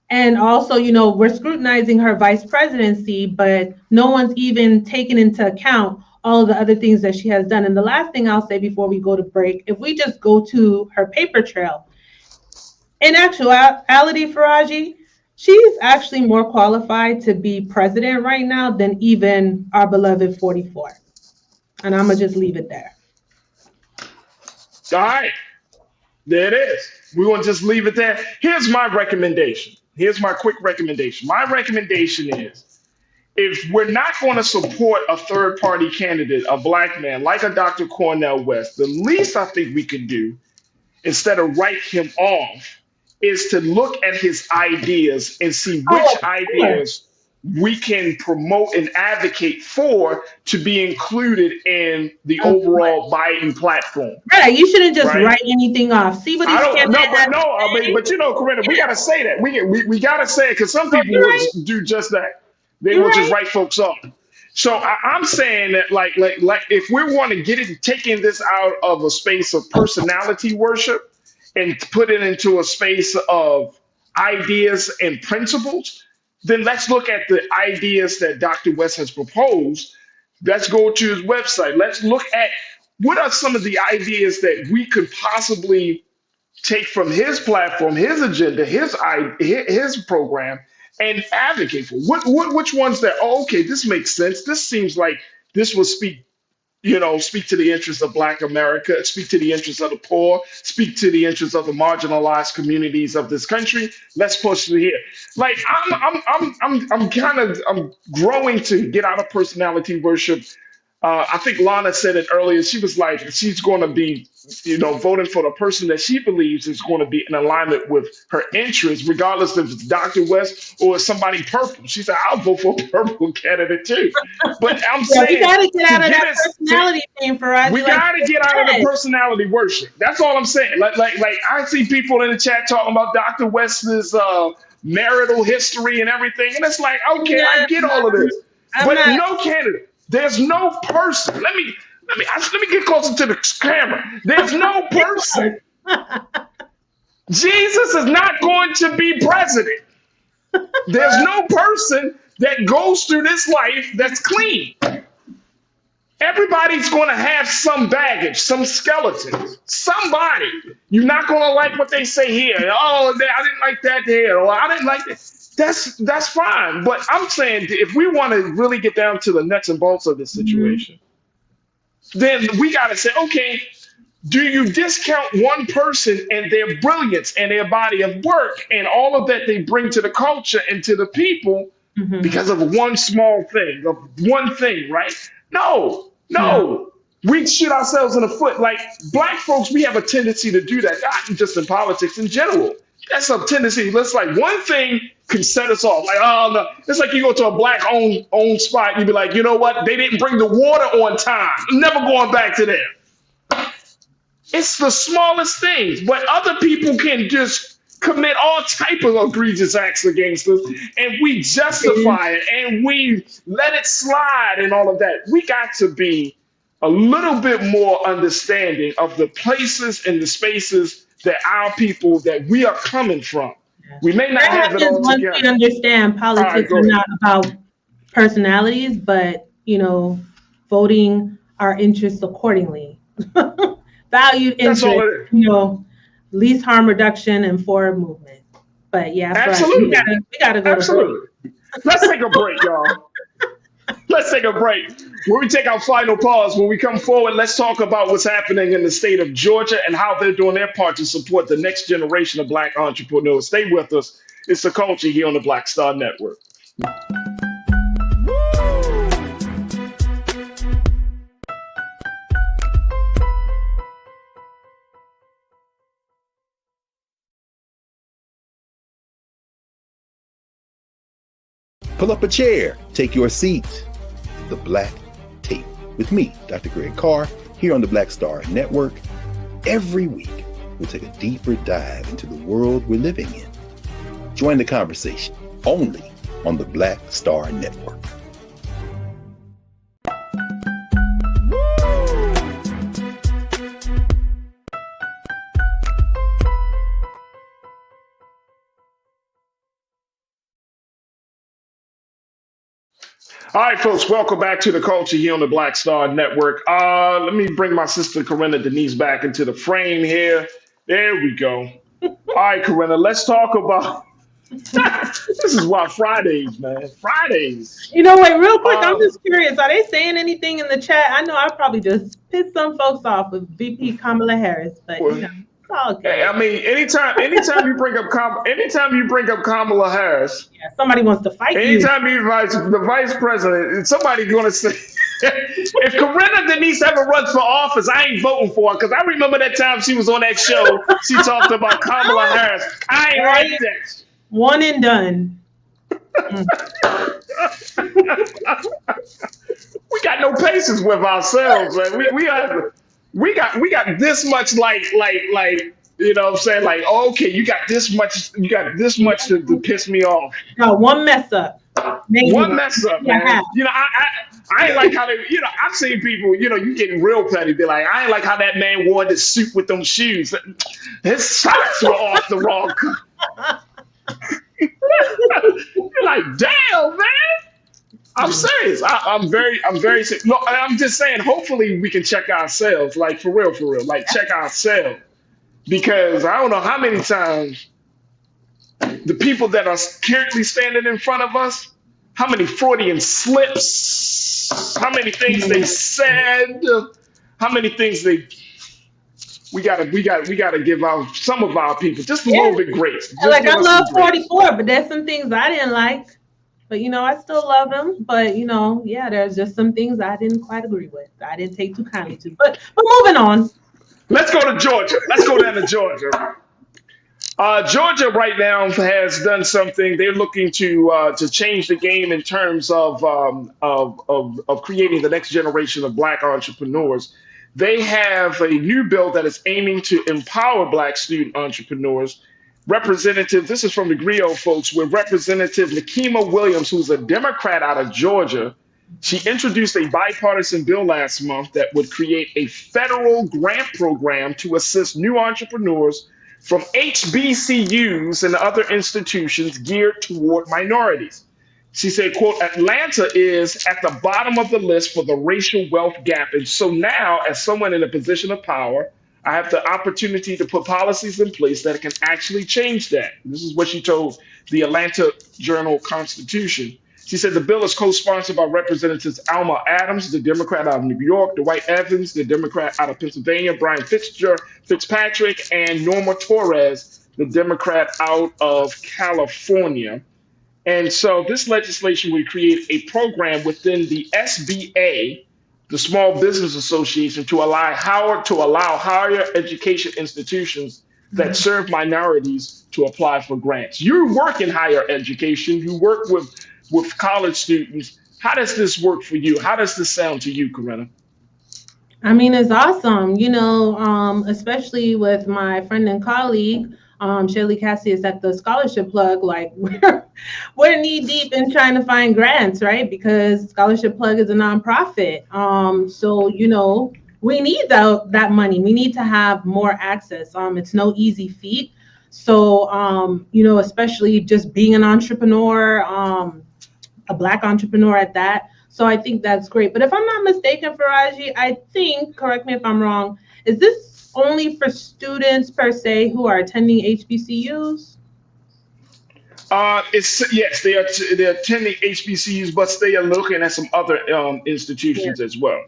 And also, we're scrutinizing her vice presidency, but no one's even taken into account all of the other things that she has done. And the last thing I'll say before we go to break, if we just go to her paper trail, in actuality, Farajii, she's actually more qualified to be president right now than even our beloved 44. And I'm going to just leave it there. All right. There it is. We want to just leave it there. Here's my recommendation. Here's my quick recommendation. My recommendation is if we're not going to support a third party candidate, a black man like a Dr. Cornel West, the least I think we could do instead of write him off is to look at his ideas and see which ideas we can promote and advocate for to be included in the overall Biden platform. Right. You shouldn't just write anything off. See what these candidates but Corinna, we got to say that. We got to say it because some people will do just that. They will just write folks off. So I'm saying that like if we want to get it taking this out of a space of personality worship and put it into a space of ideas and principles, then let's look at the ideas that Dr. West has proposed. Let's go to his website. Let's look at what are some of the ideas that we could possibly take from his platform, his agenda, his program, and advocate for. Which ones that? Oh, okay, this makes sense. This seems like this will speak to the interests of Black America, speak to the interests of the poor, speak to the interests of the marginalized communities of this country. Let's push it here. Like I'm growing to get out of personality worship. I think Lana said it earlier. She was like, she's going to be, voting for the person that she believes is going to be in alignment with her interests, regardless if it's Dr. West or somebody purple. She said, I'll vote for a purple candidate too. But I'm saying, we got to get out of that personality thing, Farajii. We got to get out of the personality worship. That's all I'm saying. Like I see people in the chat talking about Dr. West's marital history and everything, and it's like, okay, I get all of this, but no candidate. There's no person. Let me get closer to the camera. There's no person. Jesus is not going to be president. There's no person that goes through this life that's clean. Everybody's going to have some baggage, some skeletons. Somebody. You're not going to like what they say here. Oh, I didn't like that there. Or I didn't like that. That's fine. But I'm saying if we want to really get down to the nuts and bolts of this situation, then we got to say, okay, do you discount one person and their brilliance and their body of work and all of that they bring to the culture and to the people because of one small thing, of one thing, right? No. We shoot ourselves in the foot. Like Black folks, we have a tendency to do that, not just in politics in general. That's a tendency. Let's like one thing can set us off. Like, oh no, it's like you go to a Black owned spot, you be like, you know what? They didn't bring the water on time. I'm never going back to there. It's the smallest things, but other people can just commit all type of egregious acts against us, and we justify it and we let it slide and all of that. We got to be a little bit more understanding of the places and the spaces that our people that we are coming from. We may not have it all together. Once we understand politics are not about personalities, but voting our interests accordingly. Valued interest, least harm reduction and forward movement. But yeah, absolutely. We gotta go. Absolutely. Let's take a break, y'all. Let's take a break. When we take our final pause, when we come forward, let's talk about what's happening in the state of Georgia and how they're doing their part to support the next generation of Black entrepreneurs. Stay with us. It's The Culture here on the Black Star Network. Pull up a chair, take your seat. The Black Tape with me, Dr. Greg Carr, here on the Black Star Network. Every week, we'll take a deeper dive into the world we're living in. Join the conversation only on the Black Star Network. All right, folks, welcome back to The Culture here on the Black Star Network. Let me bring my sister Corinna Denise back into the frame here. There we go. All right, Corinna, let's talk about this is why Fridays, man. Fridays. Wait, real quick, I'm just curious. Are they saying anything in the chat? I know I probably just pissed some folks off with VP Kamala Harris, but it's all good. I mean, anytime you bring up Kamala Harris, somebody wants to fight you. Anytime you the vice president, somebody's going to say, if Corinna Denise ever runs for office, I ain't voting for her, because I remember that time she was on that show. She talked about Kamala Harris. I ain't like that. One and done. We got no patience with ourselves, man. We got this much like you know what I'm saying, like, okay, you got this much to piss me off. Got one mess up. Maybe. One mess up, Yeah. man. I ain't like how they, I've seen people, you getting real petty, be like, I ain't like how that man wore this suit with them shoes. His socks were off the wrong color. You're like, damn, man. I'm serious. I'm very serious. No, I'm just saying, hopefully we can check ourselves, like for real, like check ourselves. Because I don't know how many times the people that are currently standing in front of us, how many Freudian slips, how many things they said, how many things we gotta give out some of our people just a little bit grace. Just like I love grace. 44, but there's some things I didn't like. But I still love him. But there's just some things I didn't quite agree with. I didn't take too kindly to. But moving on. Let's go to Georgia. Let's go down to Georgia. Georgia right now has done something. They're looking to change the game in terms of creating the next generation of Black entrepreneurs. They have a new bill that is aiming to empower Black student entrepreneurs. This is from the Griot folks, with Representative Nikema Williams, who's a Democrat out of Georgia. She introduced a bipartisan bill last month that would create a federal grant program to assist new entrepreneurs from HBCUs and other institutions geared toward minorities. She said, quote, Atlanta is at the bottom of the list for the racial wealth gap. And so now, as someone in a position of power, I have the opportunity to put policies in place that can actually change that. This is what she told the Atlanta Journal-Constitution. She said the bill is co-sponsored by Representatives Alma Adams, the Democrat out of New York, Dwight Evans, the Democrat out of Pennsylvania, Brian Fitzpatrick, and Norma Torres, the Democrat out of California. And so this legislation would create a program within the SBA, the Small Business Association, to allow higher education institutions that serve minorities to apply for grants. You work in higher education. You work with college students. How does this work for you? How does this sound to you, Corinna? I mean, it's awesome, especially with my friend and colleague, Shirley Cassius at the Scholarship Plug. Like we're knee deep in trying to find grants, right? Because Scholarship Plug is a nonprofit. So we need that money. We need to have more access. It's no easy feat. So especially just being an entrepreneur, a Black entrepreneur at that. So I think that's great. But if I'm not mistaken, Farajii, I think, correct me if I'm wrong, is this only for students per se who are attending HBCUs? Yes, they're attending HBCUs, but they are looking at some other institutions as well.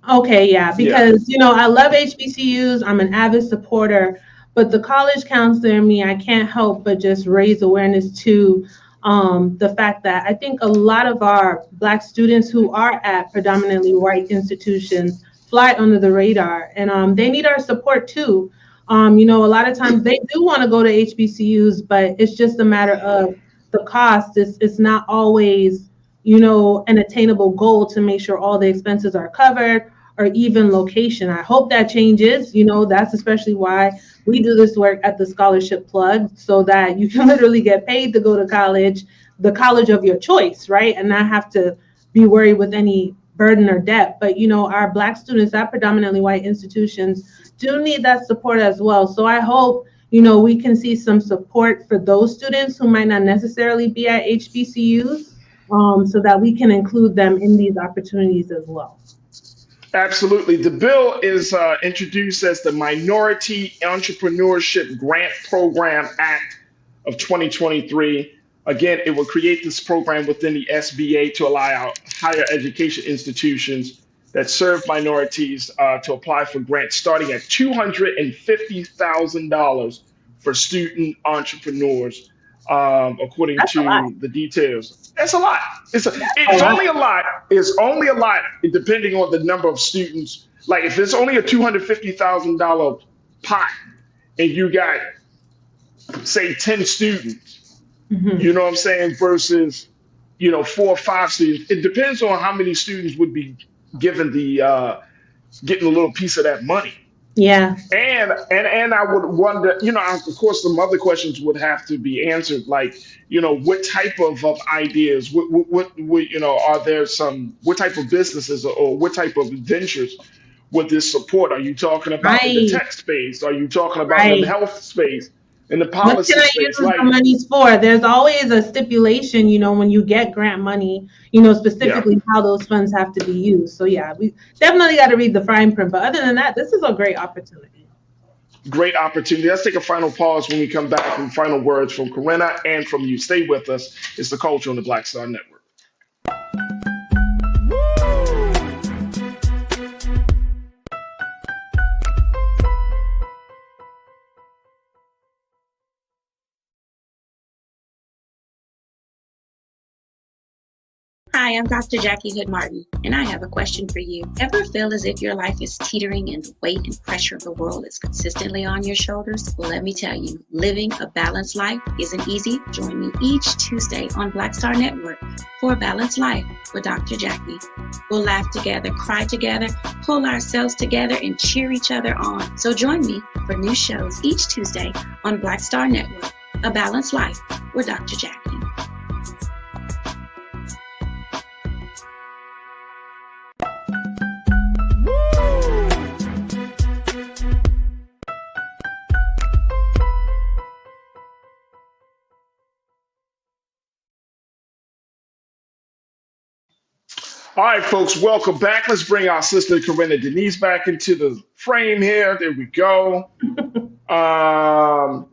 Okay, yeah, because I love HBCUs. I'm an avid supporter, but the college counselor in me, I can't help but just raise awareness to the fact that I think a lot of our Black students who are at predominantly white institutions fly under the radar, and they need our support too. A lot of times they do want to go to HBCUs, but it's just a matter of the cost. It's not always, an attainable goal to make sure all the expenses are covered, or even location. I hope that changes. That's especially why we do this work at the Scholarship Plug, so that you can literally get paid to go to college, the college of your choice, right? And not have to be worried with any burden or debt. But, our Black students at predominantly white institutions do need that support as well. So I hope, we can see some support for those students who might not necessarily be at HBCUs, so that we can include them in these opportunities as well. Absolutely. The bill is introduced as the Minority Entrepreneurship Grant Program Act of 2023. Again, it will create this program within the SBA to allow higher education institutions that serve minorities to apply for grants, starting at $250,000 for student entrepreneurs, according to the details. That's a lot. It's only a lot. It's only a lot depending on the number of students. Like if it's only a $250,000 pot and you got, say, 10 students, you know what I'm saying, versus, 4 or 5 students. It depends on how many students would be given getting a little piece of that money. Yeah. And I would wonder, of course, some other questions would have to be answered, like, what type of ideas, are there some, what type of businesses or what type of ventures would this support? Are you talking about in the Right. tech space? Are you talking about in the Right. health space, in the What can policy I space? use the Like, monies for? There's always a stipulation, when you get grant money, yeah. specifically how those funds have to be used. So yeah, we definitely got to read the fine print. But other than that, this is a great opportunity. Great opportunity. Let's take a final pause when we come back from final words from Corinna and from you. Stay with us. It's the Culture on the Black Star Network. Hi, I'm Dr. Jackie Hood Martin, and I have a question for you. Ever feel as if your life is teetering and the weight and pressure of the world is consistently on your shoulders? Well, let me tell you, living a balanced life isn't easy. Join me each Tuesday on Black Star Network for a Balanced Life with Dr. Jackie. We'll laugh together, cry together, pull ourselves together, and cheer each other on. So join me for new shows each Tuesday on Black Star Network, A Balanced Life with Dr. Jackie. All right, folks, welcome back. Let's bring our sister Corinna Denise back into the frame here. There we go. Now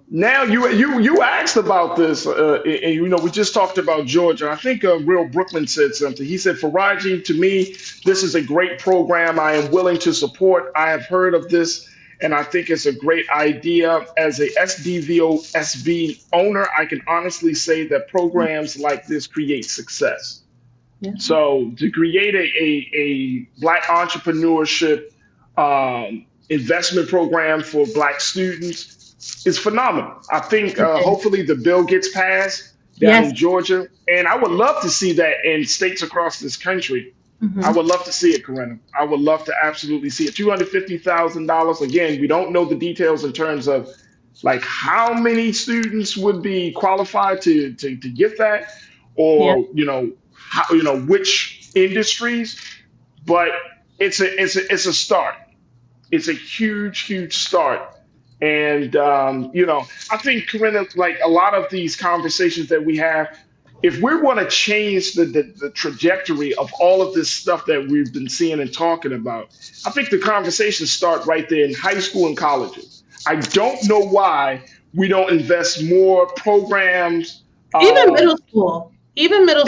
you asked about this, and we just talked about Georgia. I think Real Brooklyn said something. He said, "Farajii, to me, this is a great program. I am willing to support. I have heard of this, and I think it's a great idea. As a SDVOSB owner, I can honestly say that programs like this create success." Yeah. So to create a Black entrepreneurship investment program for Black students is phenomenal. I think hopefully the bill gets passed down in Georgia, and I would love to see that in states across this country. I would love to see it, Corinna. I would love to absolutely see it. $250,000. Again, we don't know the details in terms of like how many students would be qualified to get that, or which industries, but it's a start. It's a huge start. And I think, Corinna, like a lot of these conversations that we have, if we want to change the trajectory of all of this stuff that we've been seeing and talking about, I think the conversations start right there in high school and colleges. I don't know why we don't invest more programs. Even middle school. Even middle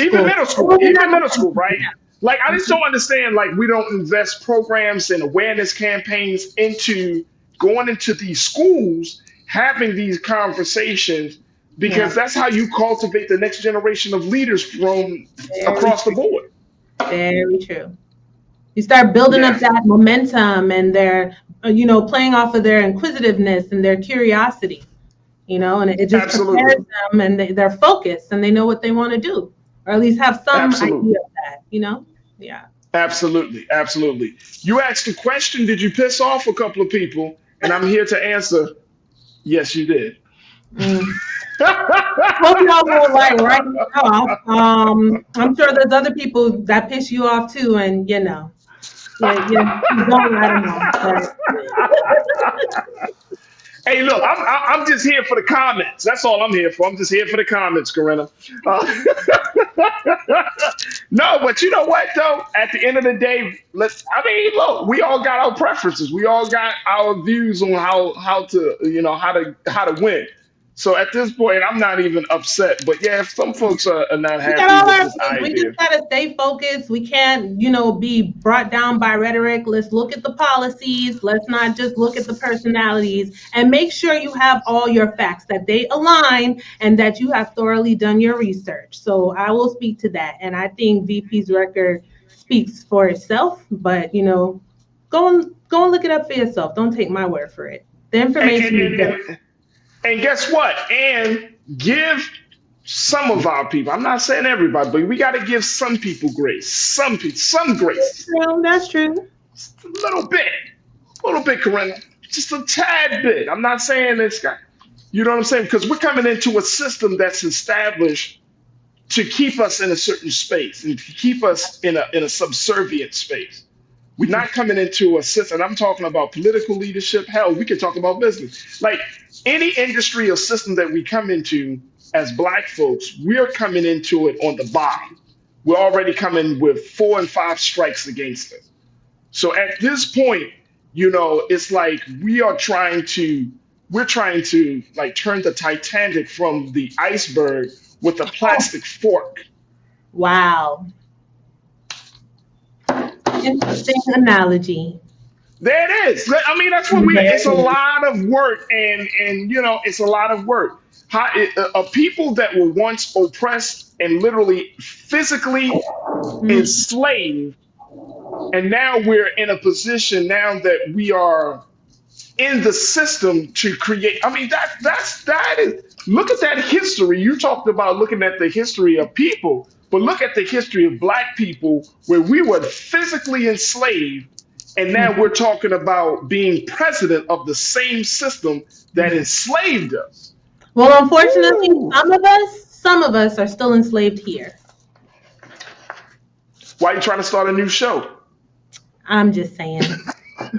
school, right? Like, I just don't understand, like, we don't invest programs and awareness campaigns into going into these schools, having these conversations, because that's how you cultivate the next generation of leaders from across the board. Very true. You start building up that momentum, and they're, playing off of their inquisitiveness and their curiosity, and it just prepares them, and they're focused and they know what they want to do, or at least have some idea of that, Yeah. Absolutely. You asked a question. Did you piss off a couple of people? And I'm here to answer. Yes, you did. Hope y'all will like right now. I'm sure there's other people that piss you off too, and you don't let them know. Hey, look, I'm just here for the comments. That's all I'm here for. I'm just here for the comments, Corinna. No, but you know what, though? At the end of the day, look, we all got our preferences. We all got our views on how to win. So at this point, I'm not even upset. But yeah, if some folks are not happy with this idea. We just gotta stay focused. We can't, be brought down by rhetoric. Let's look at the policies. Let's not just look at the personalities, and make sure you have all your facts, that they align, and that you have thoroughly done your research. So I will speak to that, and I think VP's record speaks for itself. But go and look it up for yourself. Don't take my word for it. The information is there. And guess what? And give some of our people, I'm not saying everybody, but we got to give some people grace. Some grace. That's true. A little bit, Corinna. just a tad bit. I'm not saying it's got, you know what I'm saying? Because we're coming into a system that's established to keep us in a certain space and to keep us in a subservient space. We're not coming into a system. I'm talking about political leadership. Hell, we can talk about business. Like any industry or system that we come into as Black folks, we're coming into it on the bottom. We're already coming with 4 and 5 strikes against us. So at this point, it's like we're trying to like turn the Titanic from the iceberg with a plastic fork. Wow. Interesting analogy. There it is. I mean, that's what it's a lot of work and it's a lot of work. People that were once oppressed and literally physically enslaved, and now we're in a position now that we are in the system to create. I mean, that is, look at that history. You talked about looking at the history of people, but look at the history of Black people where we were physically enslaved, and now we're talking about being president of the same system that enslaved us. Well, unfortunately, some of us are still enslaved here. Why are you trying to start a new show? I'm just saying. Another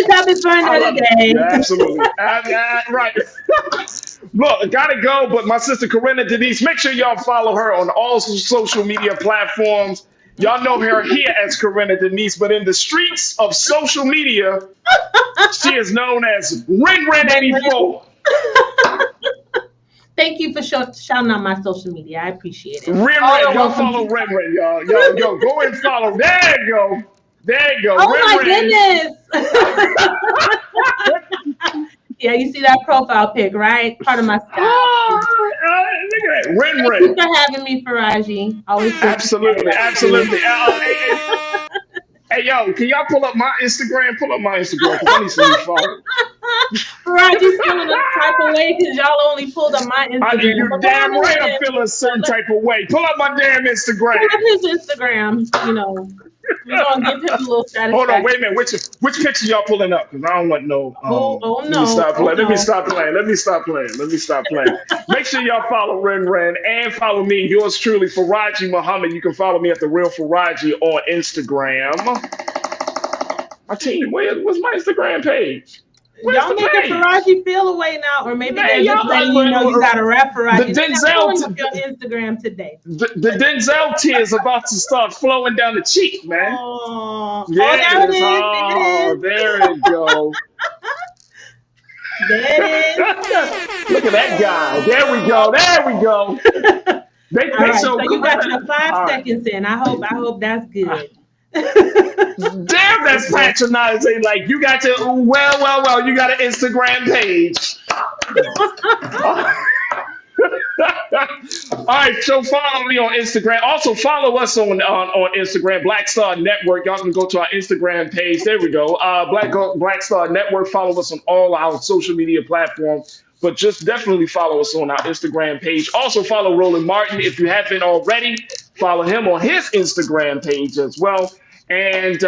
topic for another day. Yeah, absolutely. Right. Look, gotta go, but my sister Corinna Denise, make sure y'all follow her on all social media platforms. Y'all know her here as Corinna Denise, but in the streets of social media, she is known as Ren84. Thank you for shouting out my social media. I appreciate it. Y'all follow Ren, y'all. Yo, go and follow. There you go. There you go. Oh my goodness. Yeah, you see that profile pic, right? Part of my style. Look at that. Ren. Thank you for having me, Farajii. Always absolutely. Hey, yo, can y'all pull up my Instagram? Pull up my Instagram because I need some new followers. Farajii's feeling a type of way because y'all only pulled up my Instagram. You're damn right I'm feeling a certain type of way. Pull up my damn Instagram. Pull up his Instagram, We're going to give him a little satisfaction. Hold on, wait a minute. Which picture y'all pulling up? Because I don't want no... no. Let me stop playing. Make sure y'all follow Ren and follow me, yours truly, Farajii Muhammad. You can follow me at The Real Farajii on Instagram. I tell you, where's my Instagram page? Y'all making Farajii feel away now, or maybe they're just letting you know you got to rap Farajii. The Denzel your Instagram today. The Denzel tears about to start flowing down the cheek, man. Oh, there it go. There it is. Look at that guy. There we go. So you got your 5 seconds in. I hope that's good. Damn, that's patronizing. Like you got your well, you got an Instagram page. All right, so follow me on Instagram. Also follow us on Instagram, Black Star Network. Y'all can go to our Instagram page. There we go. Black Star Network. Follow us on all our social media platforms. But just definitely follow us on our Instagram page. Also follow Roland Martin if you haven't already. Follow him on his Instagram page as well. And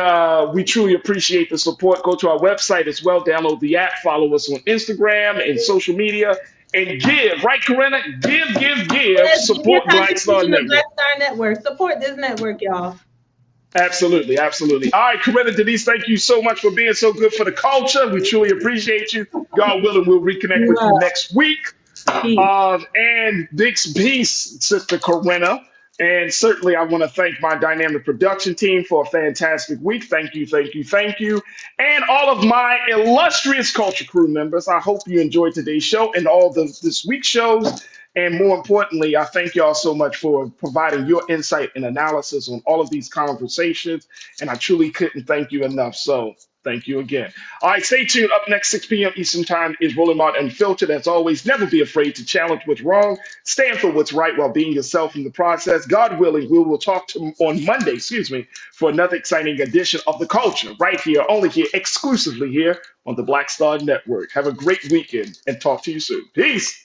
we truly appreciate the support. Go to our website as well. Download the app. Follow us on Instagram and social media. And give, right, Corinna? Give. Yes, support Black Star Network. Black Star Network. Support this network, y'all. Absolutely. All right, Corinna Denise, thank you so much for being so good for the culture. We truly appreciate you. God willing, we'll reconnect with you next week. And Dick's peace, Sister Corinna. And certainly I want to thank my dynamic production team for a fantastic week. Thank you. And all of my illustrious culture crew members. I hope you enjoyed today's show and all this week's shows. And more importantly, I thank y'all so much for providing your insight and analysis on all of these conversations. And I truly couldn't thank you enough. So thank you again. All right, stay tuned. Up next, 6 p.m. Eastern Time is Rolling Out Unfiltered. As always, never be afraid to challenge what's wrong. Stand for what's right while being yourself in the process. God willing, we will talk on Monday, for another exciting edition of The Culture, right here, only here, exclusively here on the Black Star Network. Have a great weekend and talk to you soon. Peace.